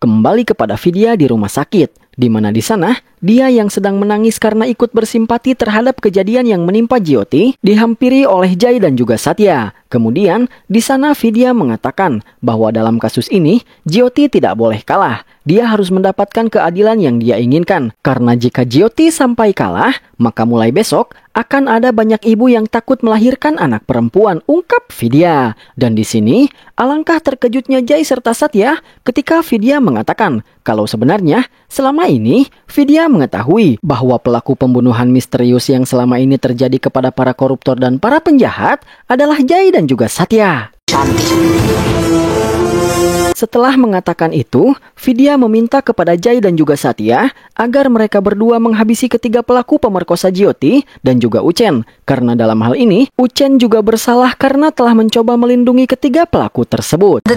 Kembali kepada Vidya di rumah sakit, di mana di sana dia yang sedang menangis karena ikut bersimpati terhadap kejadian yang menimpa Jyoti dihampiri oleh Jai dan juga Satya. Kemudian di sana Vidya mengatakan bahwa dalam kasus ini Jyoti tidak boleh kalah. Dia harus mendapatkan keadilan yang dia inginkan. Karena jika Jyoti sampai kalah, maka mulai besok akan ada banyak ibu yang takut melahirkan anak perempuan, ungkap Vidya. Dan di sini alangkah terkejutnya Jai serta Satya ketika Vidya mengatakan kalau sebenarnya selama ini Vidya mengetahui bahwa pelaku pembunuhan misterius yang selama ini terjadi kepada para koruptor dan para penjahat adalah Jai dan juga Satya. Setelah mengatakan itu, Vidya meminta kepada Jai dan juga Satya agar mereka berdua menghabisi ketiga pelaku pemerkosa Jyoti dan juga Uchen. Karena dalam hal ini, Uchen juga bersalah karena telah mencoba melindungi ketiga pelaku tersebut.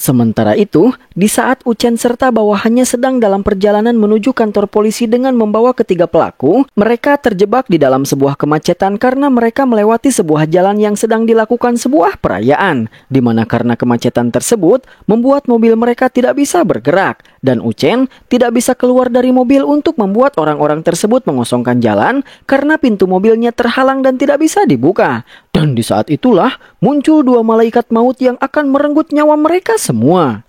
Sementara itu, di saat Uchen serta bawahannya sedang dalam perjalanan menuju kantor polisi dengan membawa ketiga pelaku, mereka terjebak di dalam sebuah kemacetan karena mereka melewati sebuah jalan yang sedang dilakukan sebuah perayaan, di mana karena kemacetan tersebut membuat mobil mereka tidak bisa bergerak, dan Uchen tidak bisa keluar dari mobil untuk membuat orang-orang tersebut mengosongkan jalan karena pintu mobilnya terhalang dan tidak bisa dibuka. Dan di saat itulah muncul 2 malaikat maut yang akan merenggut nyawa mereka semua.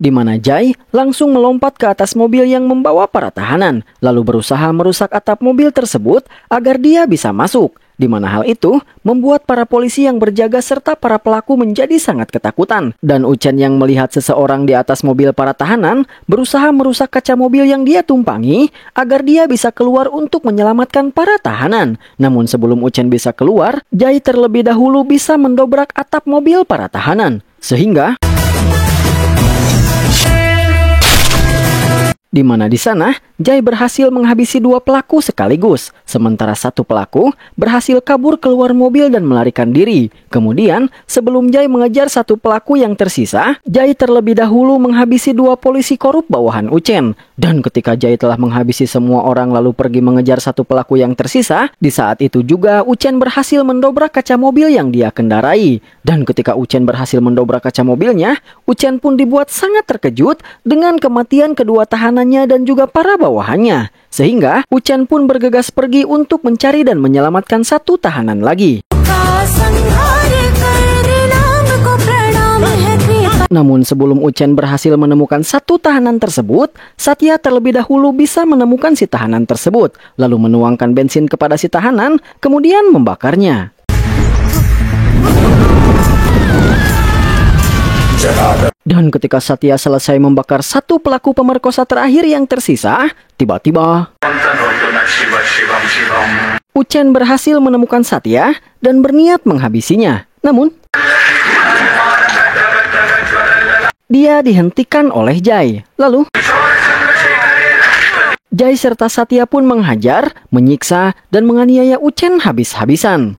Di mana Jai langsung melompat ke atas mobil yang membawa para tahanan, lalu berusaha merusak atap mobil tersebut agar dia bisa masuk. Di mana hal itu membuat para polisi yang berjaga serta para pelaku menjadi sangat ketakutan. Dan Uchen yang melihat seseorang di atas mobil para tahanan berusaha merusak kaca mobil yang dia tumpangi agar dia bisa keluar untuk menyelamatkan para tahanan. Namun sebelum Uchen bisa keluar, Jai terlebih dahulu bisa mendobrak atap mobil para tahanan. Sehingga di mana di sana Jai berhasil menghabisi 2 pelaku sekaligus, sementara 1 pelaku berhasil kabur keluar mobil dan melarikan diri. Kemudian, sebelum Jai mengejar 1 pelaku yang tersisa, Jai terlebih dahulu menghabisi 2 polisi korup bawahan Uchen. Dan ketika Jai telah menghabisi semua orang lalu pergi mengejar 1 pelaku yang tersisa, di saat itu juga Uchen berhasil mendobrak kaca mobil yang dia kendarai. Dan ketika Uchen berhasil mendobrak kaca mobilnya, Uchen pun dibuat sangat terkejut dengan kematian kedua tahanannya dan juga para bawahannya. Sehingga Uchen pun bergegas pergi untuk mencari dan menyelamatkan 1 tahanan lagi. Namun sebelum Uchen berhasil menemukan 1 tahanan tersebut, Satya terlebih dahulu bisa menemukan si tahanan tersebut, lalu menuangkan bensin kepada si tahanan, kemudian membakarnya. Dan ketika Satya selesai membakar 1 pelaku pemerkosa terakhir yang tersisa, tiba-tiba Uchen berhasil menemukan Satya dan berniat menghabisinya. Namun dia dihentikan oleh Jai. Lalu Jai serta Satya pun menghajar, menyiksa, dan menganiaya Uchen habis-habisan.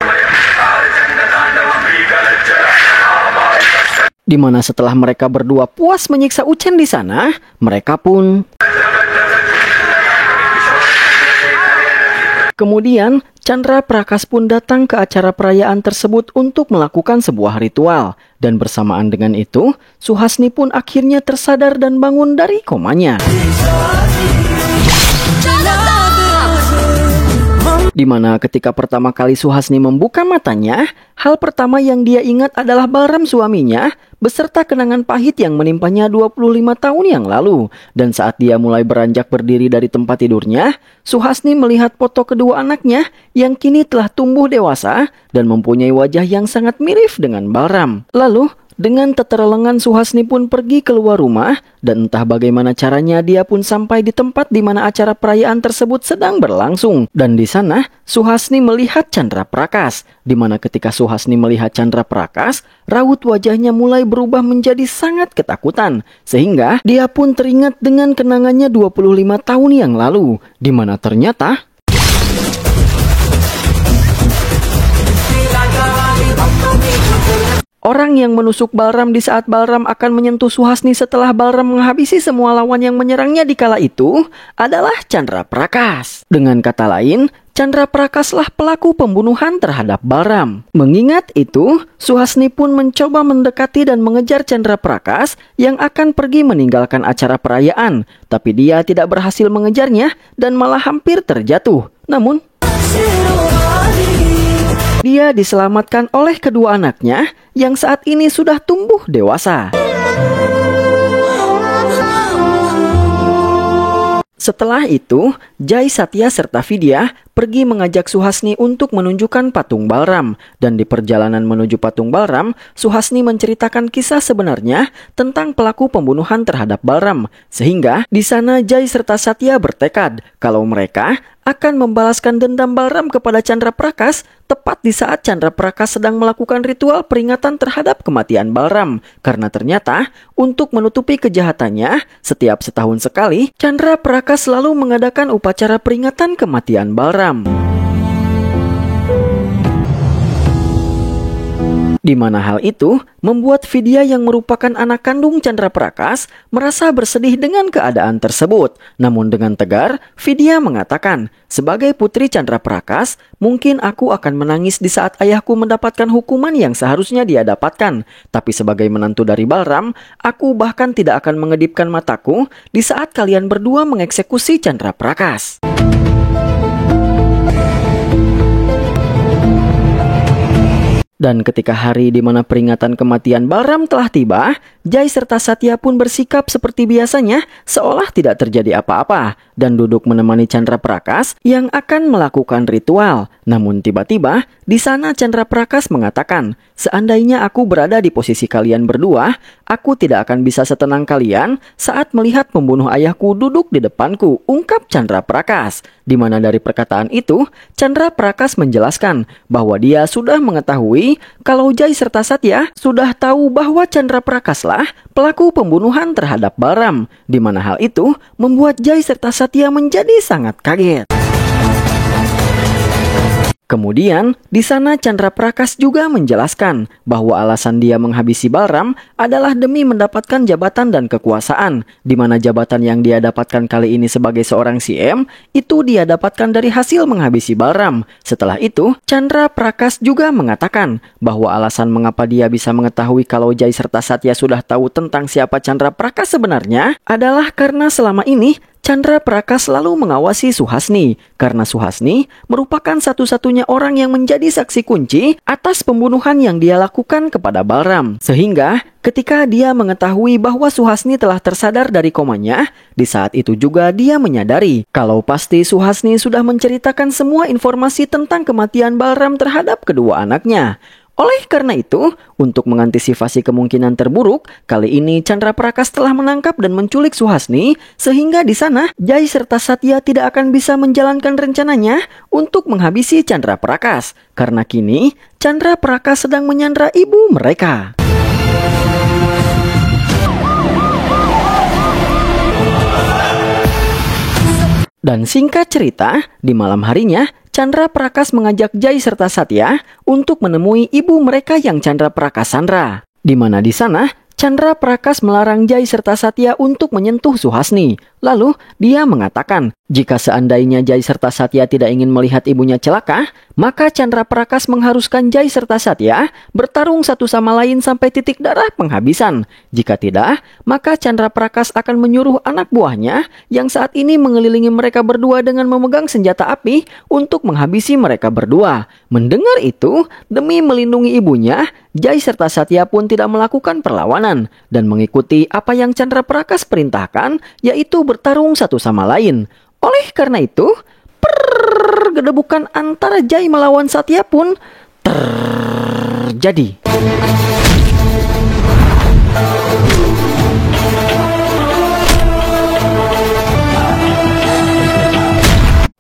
Di mana setelah mereka berdua puas menyiksa Uchen di sana, mereka pun Kemudian, Chandra Prakas pun datang ke acara perayaan tersebut untuk melakukan sebuah ritual. Dan bersamaan dengan itu, Suhasni pun akhirnya tersadar dan bangun dari komanya. Di mana ketika pertama kali Suhasni membuka matanya, hal pertama yang dia ingat adalah Balram suaminya, beserta kenangan pahit yang menimpanya 25 tahun yang lalu. Dan saat dia mulai beranjak berdiri dari tempat tidurnya, Suhasni melihat foto kedua anaknya yang kini telah tumbuh dewasa dan mempunyai wajah yang sangat mirip dengan Balram. Lalu, dengan teterlengan Suhasni pun pergi keluar rumah dan entah bagaimana caranya dia pun sampai di tempat di mana acara perayaan tersebut sedang berlangsung. Dan di sana Suhasni melihat Chandra Prakas, di mana ketika Suhasni melihat Chandra Prakas, raut wajahnya mulai berubah menjadi sangat ketakutan, sehingga dia pun teringat dengan kenangannya 25 tahun yang lalu, di mana ternyata orang yang menusuk Balram di saat Balram akan menyentuh Suhasni setelah Balram menghabisi semua lawan yang menyerangnya di kala itu adalah Chandra Prakas. Dengan kata lain, Chandra Prakaslah pelaku pembunuhan terhadap Balram. Mengingat itu, Suhasni pun mencoba mendekati dan mengejar Chandra Prakas yang akan pergi meninggalkan acara perayaan. Tapi dia tidak berhasil mengejarnya dan malah hampir terjatuh. Namun, dia diselamatkan oleh kedua anaknya yang saat ini sudah tumbuh dewasa. Setelah itu, Jai, Satya serta Vidya pergi mengajak Suhasni untuk menunjukkan patung Balram. Dan di perjalanan menuju patung Balram, Suhasni menceritakan kisah sebenarnya tentang pelaku pembunuhan terhadap Balram. Sehingga di sana Jai serta Satya bertekad kalau mereka akan membalaskan dendam Balram kepada Chandra Prakas tepat di saat Chandra Prakas sedang melakukan ritual peringatan terhadap kematian Balram. Karena ternyata untuk menutupi kejahatannya, setiap setahun sekali Chandra Prakas selalu mengadakan upacara peringatan kematian Balram. Di mana hal itu membuat Vidya yang merupakan anak kandung Chandra Prakas merasa bersedih dengan keadaan tersebut. Namun dengan tegar, Vidya mengatakan, sebagai putri Chandra Prakas, mungkin aku akan menangis di saat ayahku mendapatkan hukuman yang seharusnya dia dapatkan. Tapi sebagai menantu dari Balram, aku bahkan tidak akan mengedipkan mataku di saat kalian berdua mengeksekusi Chandra Prakas. Dan ketika hari di mana peringatan kematian Balram telah tiba, Jai serta Satya pun bersikap seperti biasanya seolah tidak terjadi apa-apa dan duduk menemani Chandra Prakas yang akan melakukan ritual. Namun tiba-tiba di sana Chandra Prakas mengatakan, seandainya aku berada di posisi kalian berdua, aku tidak akan bisa setenang kalian saat melihat pembunuh ayahku duduk di depanku, ungkap Chandra Prakas. Di mana dari perkataan itu, Chandra Prakas menjelaskan bahwa dia sudah mengetahui kalau Jai serta Satya sudah tahu bahwa Chandra Prakaslah pelaku pembunuhan terhadap Balram. Di mana hal itu membuat Jai serta Satya menjadi sangat kaget. Kemudian, di sana Chandra Prakas juga menjelaskan bahwa alasan dia menghabisi Balram adalah demi mendapatkan jabatan dan kekuasaan, di mana jabatan yang dia dapatkan kali ini sebagai seorang CM, itu dia dapatkan dari hasil menghabisi Balram. Setelah itu, Chandra Prakas juga mengatakan bahwa alasan mengapa dia bisa mengetahui kalau Jai serta Satya sudah tahu tentang siapa Chandra Prakas sebenarnya adalah karena selama ini Chandra Prakas selalu mengawasi Suhasni, karena Suhasni merupakan satu-satunya orang yang menjadi saksi kunci atas pembunuhan yang dia lakukan kepada Balram. Sehingga ketika dia mengetahui bahwa Suhasni telah tersadar dari komanya, di saat itu juga dia menyadari kalau pasti Suhasni sudah menceritakan semua informasi tentang kematian Balram terhadap kedua anaknya. Oleh karena itu, untuk mengantisipasi kemungkinan terburuk, kali ini Chandra Prakas telah menangkap dan menculik Suhasni, sehingga di sana Jai serta Satya tidak akan bisa menjalankan rencananya untuk menghabisi Chandra Prakas, karena kini Chandra Prakas sedang menyandra ibu mereka. Dan singkat cerita, di malam harinya, Chandra Prakas mengajak Jai serta Satya untuk menemui ibu mereka yang Chandra Prakas sandra. Di mana di sana, Chandra Prakas melarang Jai serta Satya untuk menyentuh Suhasni. Lalu, dia mengatakan Jika seandainya Jai serta Satya tidak ingin melihat ibunya celaka, maka Chandra Prakas mengharuskan Jai serta Satya bertarung satu sama lain sampai titik darah penghabisan. Jika tidak, maka Chandra Prakas akan menyuruh anak buahnya yang saat ini mengelilingi mereka berdua dengan memegang senjata api untuk menghabisi mereka berdua. Mendengar itu, demi melindungi ibunya, Jai serta Satya pun tidak melakukan perlawanan dan mengikuti apa yang Chandra Prakas perintahkan, yaitu bertarung satu sama lain. Oleh karena itu, pergedebukan antara Jai melawan Satya pun terjadi.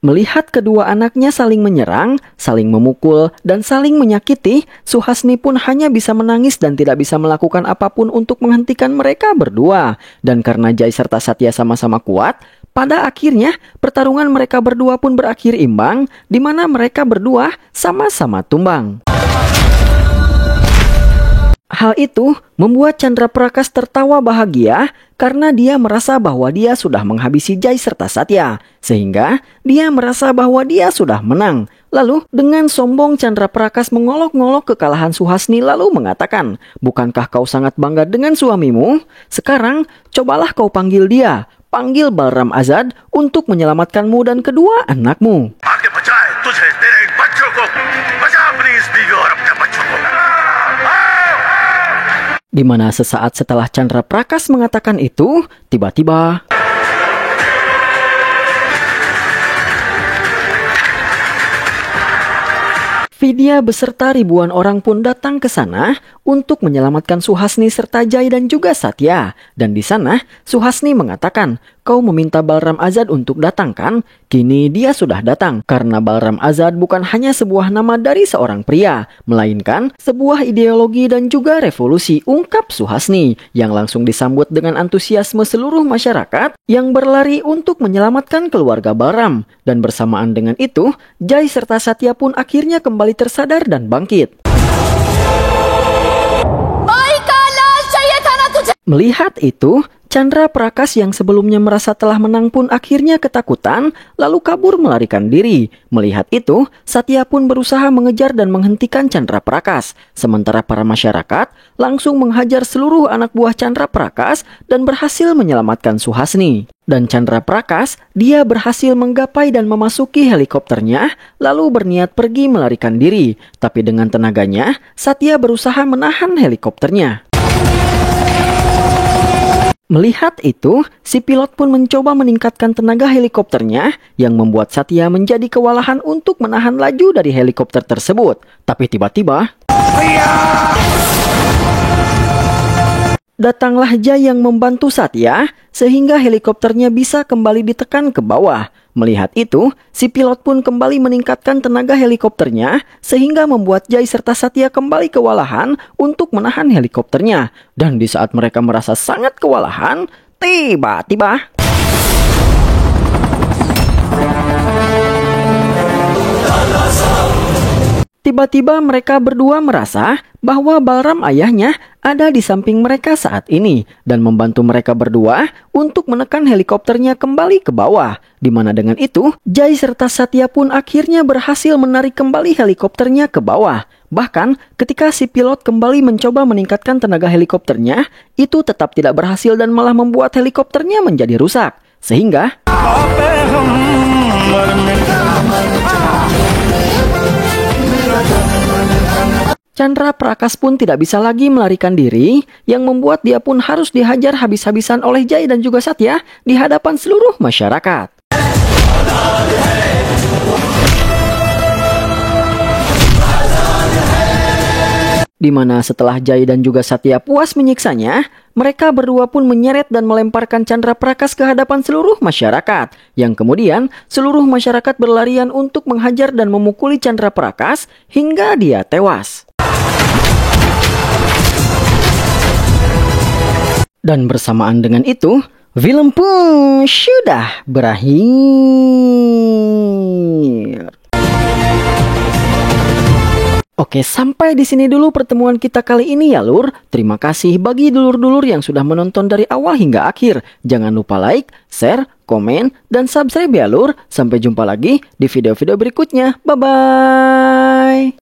Melihat kedua anaknya saling menyerang, saling memukul, dan saling menyakiti, Suhasni pun hanya bisa menangis dan tidak bisa melakukan apapun untuk menghentikan mereka berdua. Dan karena Jai serta Satya sama-sama kuat, pada akhirnya pertarungan mereka berdua pun berakhir imbang, di mana mereka berdua sama-sama tumbang. Hal itu membuat Chandra Prakas tertawa bahagia karena dia merasa bahwa dia sudah menghabisi Jai serta Satya, sehingga dia merasa bahwa dia sudah menang. Lalu dengan sombong Chandra Prakas mengolok-ngolok kekalahan Suhasni lalu mengatakan, "Bukankah kau sangat bangga dengan suamimu? Sekarang cobalah kau panggil dia, panggil Balram Azad untuk menyelamatkanmu dan kedua anakmu." Di mana sesaat setelah Chandra Prakas mengatakan itu, tiba-tiba Vidya beserta ribuan orang pun datang ke sana untuk menyelamatkan Suhasni serta Jai dan juga Satya. Dan di sana Suhasni mengatakan, "Kau meminta Balram Azad untuk datang kan? Kini dia sudah datang." Karena Balram Azad bukan hanya sebuah nama dari seorang pria, melainkan sebuah ideologi dan juga revolusi, ungkap Suhasni, yang langsung disambut dengan antusiasme seluruh masyarakat yang berlari untuk menyelamatkan keluarga Balram. Dan bersamaan dengan itu, Jai serta Satya pun akhirnya kembali tersadar dan bangkit. Melihat itu, Chandra Prakas yang sebelumnya merasa telah menang pun akhirnya ketakutan, lalu kabur melarikan diri. Melihat itu, Satya pun berusaha mengejar dan menghentikan Chandra Prakas. Sementara para masyarakat langsung menghajar seluruh anak buah Chandra Prakas dan berhasil menyelamatkan Suhasni. Dan Chandra Prakas, dia berhasil menggapai dan memasuki helikopternya, lalu berniat pergi melarikan diri. Tapi dengan tenaganya, Satya berusaha menahan helikopternya. Melihat itu, si pilot pun mencoba meningkatkan tenaga helikopternya yang membuat Satya menjadi kewalahan untuk menahan laju dari helikopter tersebut. Tapi tiba-tiba datanglah Jai yang membantu Satya sehingga helikopternya bisa kembali ditekan ke bawah. Melihat itu, si pilot pun kembali meningkatkan tenaga helikopternya sehingga membuat Jai serta Satya kembali kewalahan untuk menahan helikopternya. Dan di saat mereka merasa sangat kewalahan, tiba-tiba mereka berdua merasa bahwa Balram ayahnya ada di samping mereka saat ini dan membantu mereka berdua untuk menekan helikopternya kembali ke bawah. Di mana dengan itu, Jai serta Satya pun akhirnya berhasil menarik kembali helikopternya ke bawah. Bahkan ketika si pilot kembali mencoba meningkatkan tenaga helikopternya, itu tetap tidak berhasil dan malah membuat helikopternya menjadi rusak. Sehingga Chandra Prakas pun tidak bisa lagi melarikan diri, yang membuat dia pun harus dihajar habis-habisan oleh Jai dan juga Satya di hadapan seluruh masyarakat. Di mana setelah Jai dan juga Satya puas menyiksanya, mereka berdua pun menyeret dan melemparkan Chandra Prakas ke hadapan seluruh masyarakat. Yang kemudian seluruh masyarakat berlarian untuk menghajar dan memukuli Chandra Prakas hingga dia tewas. Dan bersamaan dengan itu, film pun sudah berakhir. Oke, sampai di sini dulu pertemuan kita kali ini ya lur. Terima kasih bagi dulur-dulur yang sudah menonton dari awal hingga akhir. Jangan lupa like, share, komen, dan subscribe ya lur. Sampai jumpa lagi di video-video berikutnya. Bye-bye.